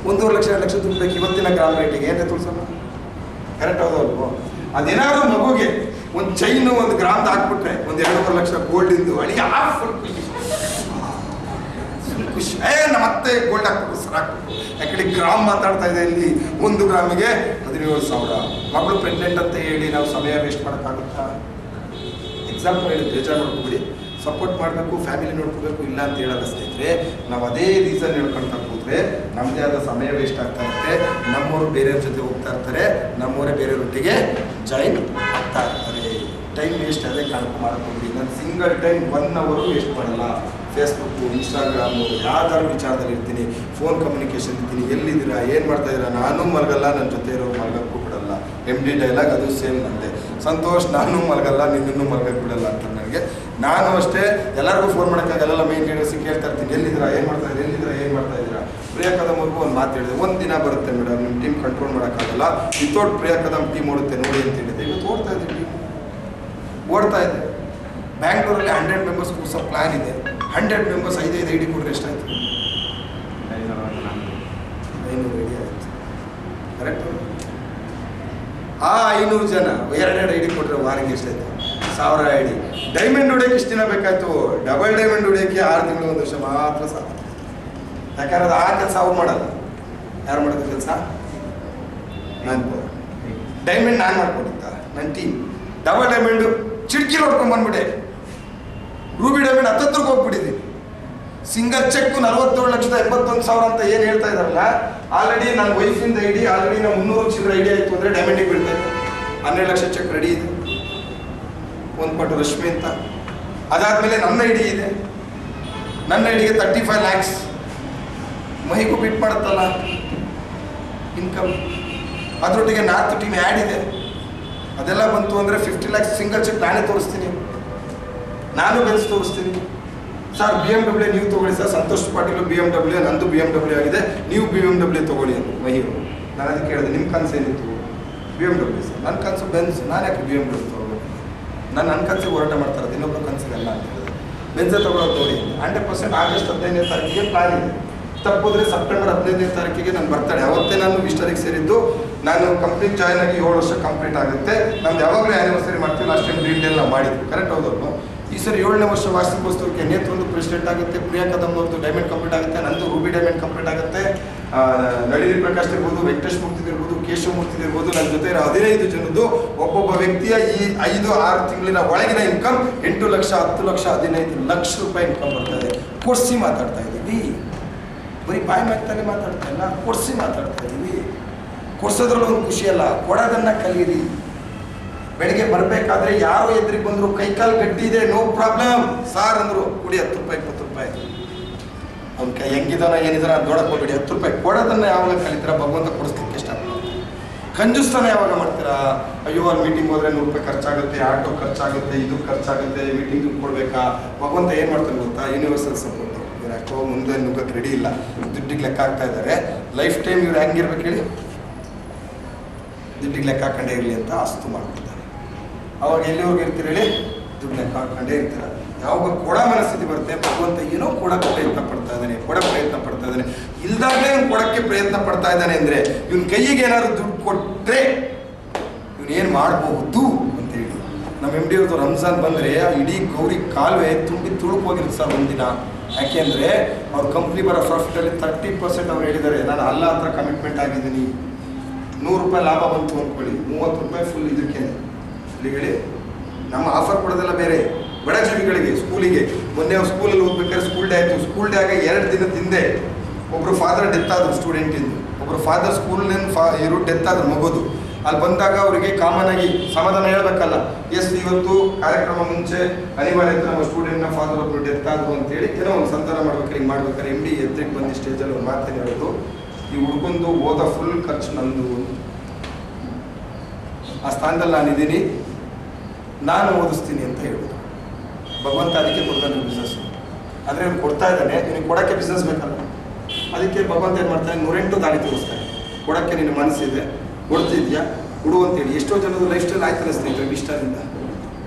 1.5 ಲಕ್ಷ 2 ಲಕ್ಷ ದುಡ್ಡು ಬೇಕು ಇವತ್ತಿನ ಗ್ರಾಮ್ ರೇಟಿಗೆ ಏನೇ ತುಳ್ಸೋಣ ಕರೆಕ್ಟ್ ಹೌದಲ್ವೋ ಅದೇನಾದ್ರು ಮಗುಗೆ ಒಂದು ಚೈನು 1 ಗ್ರಾಮ್ದು ಹಾಕ್ಬಿಟ್ರೆ 1-2.5 ಲಕ್ಷ ಗೋಲ್ಡಿಂದು ಅಳಿಗೆ ಖುಷಿ ಮತ್ತೆ ಗೋಲ್ಡ್ ಹಾಕ್ಬಿಟ್ಟು ಸರ್ ಹಾಕ್ಬಿಟ್ಟು ಯಾಕಡೆ ಗ್ರಾಮ್ ಮಾತಾಡ್ತಾ ಇದೆ ಇಲ್ಲಿ 1 ಗ್ರಾಮಿಗೆ 17,000 ಮಗಳು ಪ್ರೆಗ್ನೆಂಟ್ ಅಂತ ಹೇಳಿ ನಾವು ಸಮಯ ವೇಸ್ಟ್ ಮಾಡೋಕ್ಕಾಗುತ್ತಾ ಎಕ್ಸಾಂಪಲ್ ಹೇಳಿ ಬೇಜಾರು ಮಾಡ್ಕೊಬಿಡಿ ಸಪೋರ್ಟ್ ಮಾಡಬೇಕು ಫ್ಯಾಮಿಲಿ ನೋಡ್ಕೋಬೇಕು ಇಲ್ಲ ಅಂತ ಹೇಳಲ್ಲ ಸ್ನೇಹಿತರೆ ನಾವು ಅದೇ ರೀಸನ್ ಹೇಳ್ಕೊಳ್ತಾ ಹೋದರೆ ನಮ್ಮದೇ ಆದ ಸಮಯ ವೇಸ್ಟ್ ಆಗ್ತಾ ಇರುತ್ತೆ ನಮ್ಮವರು ಬೇರೆಯವ್ರ ಜೊತೆ ಹೋಗ್ತಾ ಇರ್ತಾರೆ ನಮ್ಮವರೇ ಬೇರೆಯವ್ರೊಟ್ಟಿಗೆ ಜಾಯಿನ್ ಆಗ್ತಾ ಇರ್ತಾರೆ ಟೈಮ್ ವೇಸ್ಟ್ ಅದೇ ಕಾಣಕ್ಕೆ ಮಾಡ್ಕೊಂಡ್ರಿ ನಾನು ಸಿಂಗಲ್ ಟೈಮ್ 1 ಅವರ್ ವೇಸ್ಟ್ ಮಾಡಲ್ಲ ಫೇಸ್ಬುಕ್ಕು ಇನ್ಸ್ಟಾಗ್ರಾಮು ಯಾವ್ದಾದ್ರು ವಿಚಾರದಲ್ಲಿ ಇರ್ತೀನಿ ಫೋನ್ ಕಮ್ಯುನಿಕೇಷನ್ ಇರ್ತೀನಿ ಎಲ್ಲಿದ್ದೀರಾ ಏನು ಮಾಡ್ತಾಯಿದ್ದೀರಾ ನಾನು ಮಲಗಲ್ಲ ನನ್ನ ಜೊತೆ ಇರೋರು ಮಲಗಕ್ಕೂ ಬಿಡಲ್ಲ MD ಡೈಲಾಗ್ ಅದು ಸೇಮ್ ನಂದೆ ಸಂತೋಷ್ ನಾನು ಮಲಗಲ್ಲ ನಿನ್ನನ್ನು ಮಲಗಕ್ಕೆ ಬಿಡಲ್ಲ ಅಂತ ನನಗೆ ನಾನು ಅಷ್ಟೇ ಎಲ್ಲರಿಗೂ ಫೋನ್ ಮಾಡೋಕ್ಕಾಗಲ್ಲ ಮೇನ್ ಲೀಡರ್ಸಿಗೆ ಕೇಳ್ತಾ ಇರ್ತೀನಿ ಎಲ್ಲಿದ್ದೀರಾ ಏನು ಮಾಡ್ತಾ ಇದ್ದೀರಾ ಪ್ರಿಯಾ ಕದಮ್ಗೂ ಒಂದು ಮಾತು ಹೇಳಿದೆ 1 ದಿನ ಬರುತ್ತೆ ಮೇಡಮ್ ನಿಮ್ಮ ಟೀಮ್ ಕಂಟ್ರೋಲ್ ಮಾಡೋಕ್ಕಾಗಲ್ಲ ವಿತೌಟ್ ಪ್ರಿಯಾ ಕದಮ್ ಟೀಮ್ ಓಡುತ್ತೆ ನೋಡಿ ಅಂತ ಹೇಳಿದೆ ಇವತ್ತು ಓಡ್ತಾ ಇದೆ ಬ್ಯಾಂಗ್ಳೂರಲ್ಲಿ 100 ಮೆಂಬರ್ಸ್ ಕೂರ್ಸೋ ಪ್ಲಾನ್ ಇದೆ 100 ಮೆಂಬರ್ಸ್ 5 ID ಕೊಟ್ಟರೆ ಎಷ್ಟಾಯ್ತು 500 ID ಆಯಿತು ಕರೆಕ್ಟ್ ಆ 500 ಜನ 2 ID ಕೊಟ್ಟರೆ ವಾರಿಗೆ ಎಷ್ಟಾಯ್ತು 1000 ID ಡೈಮಂಡ್ ಹೊಡಿಯೋಕ್ಕೆ ಇಷ್ಟು ದಿನ ಬೇಕಾಯ್ತು ಡಬಲ್ ಡೈಮಂಡ್ ಹೊಡಿಯೋಕ್ಕೆ 6 ತಿಂಗಳು 1 ವರ್ಷ ಮಾತ್ರ ಸಾಕು ಯಾಕಂದ್ರೆ ಅದು ಆ ಕೆಲಸ ಅವ್ರು ಮಾಡಲ್ಲ ಯಾರು ಮಾಡೋದು ಕೆಲಸ ನಾನು ಡೈಮಂಡ್ ನಾನು ಮಾಡ್ಕೊಂಡಿದ್ದ ನನ್ನ ಟೀಮ್ ಡಬಲ್ ಡೈಮಂಡು ಚಿಡ್ಕಿ ಹೊಡ್ಕೊಂಡು ಬಂದ್ಬಿಟ್ಟೆ ರೂಬಿ ಡೈಮಂಡ್ 10 ಹೋಗ್ಬಿಟ್ಟಿದ್ದೀವಿ ಸಿಂಗಲ್ ಚೆಕ್ 47,81,000 ಅಂತ ಏನು ಹೇಳ್ತಾ ಇದಾರಲ್ಲ ಆಲ್ರೆಡಿ ನನ್ನ ವೈಫಿಂದ ID ಆಲ್ರೆಡಿ ನಾವು 300 ಚಿಲ್ಲರೆ ID ಆಯಿತು ಅಂದರೆ ಡೈಮಂಡಿಗೆ ಬೀಳ್ತಾ ಇದೆ 12 ಲಕ್ಷ ಚೆಕ್ ರೆಡಿ ಇದೆ 1 ಪಟ್ಟು ರಶ್ಮಿ ಅಂತ ಅದಾದಮೇಲೆ ನನ್ನ ID ಇದೆ ನನ್ನ ಐಡಿಗೆ 35 lakhs ಮಹಿಗೂ ಬಿಟ್ ಮಾಡುತ್ತಲ್ಲ ಇನ್ಕಮ್ ಅದರೊಟ್ಟಿಗೆ ನಾರ್ತ್ ಟೀಮ್ ಆ್ಯಡ್ ಇದೆ ಅದೆಲ್ಲ ಬಂತು ಅಂದರೆ 50 lakhs ಸಿಂಗಲ್ ಚೆಕ್ ನಾನೇ ತೋರಿಸ್ತೀನಿ ನಾನು ಬೆನ್ಸ್ ತೋರಿಸ್ತೀನಿ ಸರ್ BMW ನೀವು ತೊಗೊಳ್ಳಿ ಸರ್ ಸಂತೋಷ್ ಪಾಟೀಲ್ BMW ನಂದು BMW ಆಗಿದೆ ನೀವು BMW ತೊಗೊಳ್ಳಿ ಅಂತ ಮಹಿರು ನಾನು ಅದಕ್ಕೆ ಹೇಳಿದೆ ನಿಮ್ಮ ಕನಸು ಏನಿತ್ತು BMW ಸರ್ ನನ್ನ ಕನಸು ಬೆನ್ಸ್ ನಾನು ಯಾಕೆ BMW ತೊಗೊಳ್ಬೇಕು ನನ್ನ ಕನಸಿಗೆ ಹೋರಾಟ ಮಾಡ್ತಾರೆ ಇನ್ನೊಬ್ಬರ ಕನಸಿಗೆಲ್ಲ ಅಂತ ಹೇಳಿದೆ ಬೆನ್ಸೇ ತೊಗೊಳೋದು ನೋಡಿ 100% ಆಗಸ್ಟ್ 15ನೇ ತಾರೀಕಿಗೆ ಪ್ಲಾನ್ ಇದೆ ತಪ್ಪಿದ್ರೆ ಸೆಪ್ಟೆಂಬರ್ 15ನೇ ತಾರೀಕಿಗೆ ನಾನು ಬರ್ತಾಳೆ ಅವತ್ತೇ ನಾನು ವಿಸ್ಟರಿಗೆ ಸೇರಿದ್ದು ನಾನು ಕಂಪ್ಲೀಟ್ ಜಾಯ್ನ್ ಆಗಿ 7 ವರ್ಷ ಕಂಪ್ಲೀಟ್ ಆಗುತ್ತೆ ನಮ್ದು ಯಾವಾಗಲೂ ಆ್ಯನಿವರ್ಸರಿ ಮಾಡ್ತೀವಿ ಲಾಸ್ಟ್ ಟೈಮ್ ಡ್ರೀಮ್ ಡೇಲ್ ನಾವು ಮಾಡಿದ್ವಿ ಕರೆಕ್ಟ್ ಹೌದಲ್ವ ಈ ಸರಿ 7ನೇ ವರ್ಷ ವಾರ್ಷಿಕೋತ್ಸವಕ್ಕೆ ನೇತ್ರೊಂದು ಪ್ರೆಸಿಡೆಂಟ್ ಆಗುತ್ತೆ ಪ್ರಿಯಾ ಕದಮ್ನವ್ರದ್ದು ಡೈಮಂಡ್ ಕಂಪ್ಲೀಟ್ ಆಗುತ್ತೆ ನಂದು ರೂಬಿ ಡೈಮಂಡ್ ಕಂಪ್ಲೀಟ್ ಆಗುತ್ತೆ ನಳಿನಿ ಪ್ರಕಾಶ್ ಇರ್ಬೋದು ವೆಂಕಟೇಶ್ ಮೂರ್ತಿ ಇರ್ಬೋದು ಕೇಶವ ಮೂರ್ತಿ ಇರ್ಬೋದು ನನ್ನ ಜೊತೆ ಇರೋ 15 ಜನದ್ದು ಒಬ್ಬೊಬ್ಬ ವ್ಯಕ್ತಿಯ ಈ 5-6 ತಿಂಗಳಿನ ಒಳಗಿನ ಇನ್ಕಮ್ 8 ಲಕ್ಷ 10 ಲಕ್ಷ 15 ಲಕ್ಷ ರೂಪಾಯಿ ಇನ್ಕಮ್ ಬರ್ತದೆ ಕೊಡ್ಸಿ ಮಾತಾಡ್ತಾ ಇದ್ದೀವಿ ಬರೀ ಬಾಯಿ ಮಾತಾಡಿ ಮಾತಾಡ್ತಾ ಇಲ್ಲ ಕೊಡ್ಸಿ ಮಾತಾಡ್ತಾ ಇದ್ದೀವಿ ಕೊಡ್ಸೋದ್ರಲ್ಲೂ ಒಂದು ಖುಷಿ ಅಲ್ಲ ಕೊಡೋದನ್ನು ಕಲೀರಿ ಬೆಳಗ್ಗೆ ಬರಬೇಕಾದ್ರೆ ಯಾರೋ ಎದುರಿಗೆ ಬಂದರು ಕೈಕಾಲು ಗಟ್ಟಿ ಇದೆ ನೋ ಪ್ರಾಬ್ಲಮ್ ಸಾರ್ ಅಂದರು ಕುಡಿ 10 ರೂಪಾಯಿ 20 ರೂಪಾಯಿ ಅವ್ನ ಕೈ ಹೆಂಗಿದಾನ ಏನಿದಾನ ನೋಡಕ್ಕೆ ಹೋಗ್ಬೇಡಿ 10 ರೂಪಾಯಿ ಕೊಡೋದನ್ನು ಯಾವಾಗ ಕಲಿತೀರಾ ಭಗವಂತ ಕೊಡಿಸ್ಲಿಕ್ಕೆ ಇಷ್ಟಪಡ್ತಾರೆ ಕಂಜೂಸ್ತಾನೆ ಯಾವಾಗ ಮಾಡ್ತೀರಾ ಅಯ್ಯೋ ಅಲ್ಲಿ ಮೀಟಿಂಗ್ ಹೋದ್ರೆ 100 ರೂಪಾಯಿ ಖರ್ಚಾಗುತ್ತೆ ಆಟೋ ಖರ್ಚಾಗುತ್ತೆ ಇದು ಖರ್ಚಾಗುತ್ತೆ ಮೀಟಿಂಗ್ ಕೊಡಬೇಕಾ ಭಗವಂತ ಏನು ಮಾಡ್ತಾನೆ ಗೊತ್ತಾ ಯೂನಿವರ್ಸಲ್ ಸಪೋರ್ಟ್ ಯಾಕೋ ಮುಂದೆ ನುಗ್ಗಕ್ಕೆ ರೆಡಿ ಇಲ್ಲ ದುಡ್ಡಿಗೆ ಲೆಕ್ಕ ಹಾಕ್ತಾ ಇದ್ದಾರೆ ಲೈಫ್ ಟೈಮ್ ಇವ್ರು ಹೆಂಗಿರ್ಬೇಕು ಹೇಳಿ ದುಡ್ಡಿಗೆ ಲೆಕ್ಕ ಹಾಕೊಂಡೇ ಇರಲಿ ಅಂತ ಆಸ್ತು ಮಾಡ್ತಿದ್ದಾರೆ ಅವಾಗ ಎಲ್ಲಿವರೆಗೂ ಇರ್ತೀರ ಹೇಳಿ ದುಡ್ಡು ಲೆಕ್ಕ ಹಾಕೊಂಡೇ ಇರ್ತೀರ ಯಾವಾಗ ಕೊಡ ಮನಸ್ಥಿತಿ ಬರುತ್ತೆ ಭಗವಂತ ಏನೋ ಕೊಡಕ್ಕೆ ಪ್ರಯತ್ನ ಪಡ್ತಾ ಇದ್ದಾನೆ ಇಲ್ದಾಗಲೇ ಇವ್ನು ಕೊಡಕ್ಕೆ ಪ್ರಯತ್ನ ಪಡ್ತಾ ಇದ್ದಾನೆ ಅಂದರೆ ಇವ್ನ ಕೈಗೆ ಏನಾದ್ರು ದುಡ್ಡು ಕೊಟ್ಟರೆ ಇವನೇನು ಮಾಡಬಹುದು ಅಂತ ಹೇಳಿ ನಮ್ಮ MD ಅವ್ರದ್ದು ರಂಜಾನ್ ಬಂದರೆ ಇಡೀ ಗೌರಿ ಕಾಲುವೆ ತುಂಬಿ ತುಳುಕೋಗಿರುತ್ತೆ ಸರ್ ಒಂದಿನ ಯಾಕೆಂದರೆ ಅವ್ರ ಕಂಪ್ನಿ ಬರೋ ಪ್ರಾಫಿಟಲ್ಲಿ 30% ಅವ್ರು ಹೇಳಿದ್ದಾರೆ ನಾನು ಅಲ್ಲ ಹತ್ರ ಕಮಿಟ್ಮೆಂಟ್ ಆಗಿದ್ದೀನಿ 100 ರೂಪಾಯಿ ಲಾಭ ಬಂತು ಅಂದ್ಕೊಳ್ಳಿ 30 ರೂಪಾಯಿ ಫುಲ್ ಇದಕ್ಕೆ ಹೇಳಿ ನಮ್ಮ ಆಫರ್ ಕೊಡೋದೆಲ್ಲ ಬೇರೆ ಬಡ ಜೀವಿಗಳಿಗೆ ಸ್ಕೂಲಿಗೆ ಮೊನ್ನೆ ಅವ್ರು ಸ್ಕೂಲಲ್ಲಿ ಓದ್ಬೇಕಾದ್ರೆ ಸ್ಕೂಲ್ ಡೇ ಆಯಿತು ಸ್ಕೂಲ್ ಡೇ ಆಗ 2 ದಿನದ ಹಿಂದೆ ಒಬ್ಬರು ಫಾದರ್ ಡೆತ್ ಆದರು ಸ್ಟೂಡೆಂಟಿಂದು ಒಬ್ಬರು ಫಾದರ್ ಸ್ಕೂಲಿನ ಇರೋ ಡೆತ್ ಆದ್ರು ಮಗೋದು ಅಲ್ಲಿ ಬಂದಾಗ ಅವರಿಗೆ ಕಾಮನ್ ಆಗಿ ಸಮಾಧಾನ ಹೇಳ್ಬೇಕಲ್ಲ ಎಸ್ ಇವತ್ತು ಕಾರ್ಯಕ್ರಮ ಮುಂಚೆ ಅನಿವಾರ್ಯ ನಮ್ಮ ಸ್ಟೂಡೆಂಟ್ನ ಫಾದರ್ ಒಬ್ಬರು ಡೆತ್ ಆದರು ಅಂತೇಳಿ ಏನೋ ಒಂದು ಸಂತಾನ ಮಾಡ್ಬೇಕಾರೆ ಹಿಂಗೆ ಮಾಡ್ಬೇಕಾರೆ MD ಎದ್ರಿಗೆ ಬಂದು ಸ್ಟೇಜಲ್ಲಿ ಒಂದು ಮಾತೇನು ಹೇಳೋದು ಈ ಹುಡ್ಕೊಂಡು ಓದ ಫುಲ್ ಖರ್ಚು ನಂದು ಆ ಸ್ಥಾನದಲ್ಲಿ ನಾನಿದ್ದೀನಿ ನಾನು ಓದಿಸ್ತೀನಿ ಅಂತ ಹೇಳಿದ್ರು. ಭಗವಂತ ಅದಕ್ಕೆ ಕೊಡ್ತಾನೆ ಬಿಸ್ನೆಸ್. ಆದರೆ ಅವ್ನು ಕೊಡ್ತಾ ಇದ್ದಾನೆ, ನಿನಗೆ ಕೊಡೋಕ್ಕೆ ಬಿಸ್ನೆಸ್ ಬೇಕಲ್ಲ. ಅದಕ್ಕೆ ಭಗವಂತ ಏನು ಮಾಡ್ತಾನೆ, 108 ದಾರಿ ತೋರಿಸ್ತಾನೆ. ಕೊಡೋಕ್ಕೆ ನಿನ್ನ ಮನಸ್ಸಿದೆ, ಕೊಡ್ತಿದ್ಯಾ ಕೊಡು ಅಂತೇಳಿ. ಎಷ್ಟೋ ಜನದ ಲೈಫ್ ಸ್ಟೈಲ್ ಆಯ್ತಲ್ಲ ಸ್ನೇಹಿತರೆ, ಇಷ್ಟದಿಂದ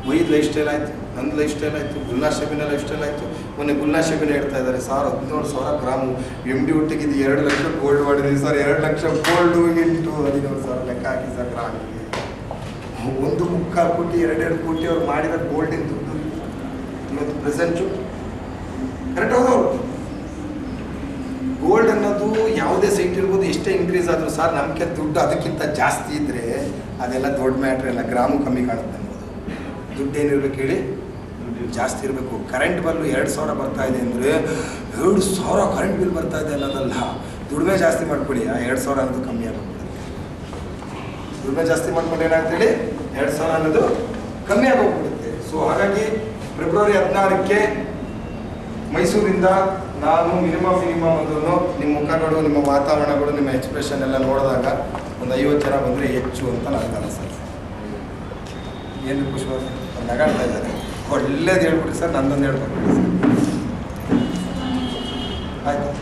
ಮೈದ್ ಲೈಫ್ ಸ್ಟೈಲ್ ಆಯಿತು, ನನ್ನ ಲೈಫ್ ಸ್ಟೈಲ್ ಆಯಿತು, ಗುಲ್ನಾ ಶಬಿನ ಲೈಫ್ ಸ್ಟೈಲ್ ಆಯಿತು. ಮೊನ್ನೆ ಗುಲ್ನಾ ಶಬಿನ ಹೇಳ್ತಾ ಇದ್ದಾರೆ, 17,000 ಗ್ರಾಮು MD ಒಟ್ಟಿಗಿದ್ದು 2 ಲಕ್ಷ ಗೋಲ್ಡ್ ಮಾಡಿದ್ರಿ ಸರ್. 2 ಲಕ್ಷ ಗೋಲ್ಡು ಇಂಟು 17,000 ಲೆಕ್ಕ ಹಾಕಿ ಸರ್ ಗ್ರಾಮಿಗೆ 1.25 ಕೋಟಿ 2 ಕೋಟಿ ಅವ್ರು ಮಾಡಿದ ಗೋಲ್ಡಿನ ದುಡ್ಡು ಇವತ್ತು ಪ್ರೆಸೆಂಟು ಕರೆಕ್ಟ್ ಹೌದವ್ರು. ಗೋಲ್ಡ್ ಅನ್ನೋದು ಯಾವುದೇ ಸೈಟ್ ಇರ್ಬೋದು, ಎಷ್ಟೇ ಇನ್ಕ್ರೀಸ್ ಆದರೂ ಸರ್ ನಮಗೆ ದುಡ್ಡು ಅದಕ್ಕಿಂತ ಜಾಸ್ತಿ ಇದ್ದರೆ ಅದೆಲ್ಲ ದೊಡ್ಡ ಮ್ಯಾಟ್ರ್ ಇಲ್ಲ, ಗ್ರಾಮು ಕಮ್ಮಿ ಕಾಣುತ್ತೆ ಅನ್ನೋದು. ದುಡ್ಡು ಏನಿರ್ಬೇಕು ಹೇಳಿ, ಜಾಸ್ತಿ ಇರಬೇಕು. ಕರೆಂಟ್ ಬಿಲ್ಲು 2,000 ಬರ್ತಾ ಇದೆ ಅಂದರೆ 2,000 ಕರೆಂಟ್ ಬಿಲ್ ಬರ್ತಾ ಇದೆ ಅನ್ನೋದಲ್ಲ, ದುಡಿಮೆ ಜಾಸ್ತಿ ಮಾಡ್ಕೊಳ್ಳಿ, ಆ 2,000 ಅನ್ನೋದು ಕಮ್ಮಿ ಆಗುತ್ತೆ. ದುಡಿಮೆ ಜಾಸ್ತಿ ಮಾಡ್ಕೊಂಡು ಏನಾಗ್ತೇಳಿ 2,000 ಅನ್ನೋದು ಕಮ್ಮಿ ಆಗೋಗ್ಬಿಡುತ್ತೆ. ಸೊ ಹಾಗಾಗಿ ಫೆಬ್ರವರಿ 16ಕ್ಕೆ ಮೈಸೂರಿಂದ ನಾನು ಮಿನಿಮಮ್ ಒಂದು ನಿಮ್ಮ ಮುಖಗಳು, ನಿಮ್ಮ ವಾತಾವರಣಗಳು, ನಿಮ್ಮ ಎಕ್ಸ್ಪ್ರೆಷನ್ ಎಲ್ಲ ನೋಡಿದಾಗ ಒಂದು 50 ಜನ ಬಂದರೆ ಹೆಚ್ಚು ಅಂತ ನನಗಲ್ಲ ಸರ್. ಏನು ಖುಷಿ ನಗಾಡ್ತಾ ಇದ್ದಾರೆ. ಒಳ್ಳೇದು ಹೇಳ್ಬಿಡಿ ಸರ್, ನಂದೊಂದು ಹೇಳ್ಕೊಡ್ಬಿಡಿ ಸರ್. ಆಯ್ತು.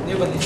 ನೀವು ಬನ್ನಿ.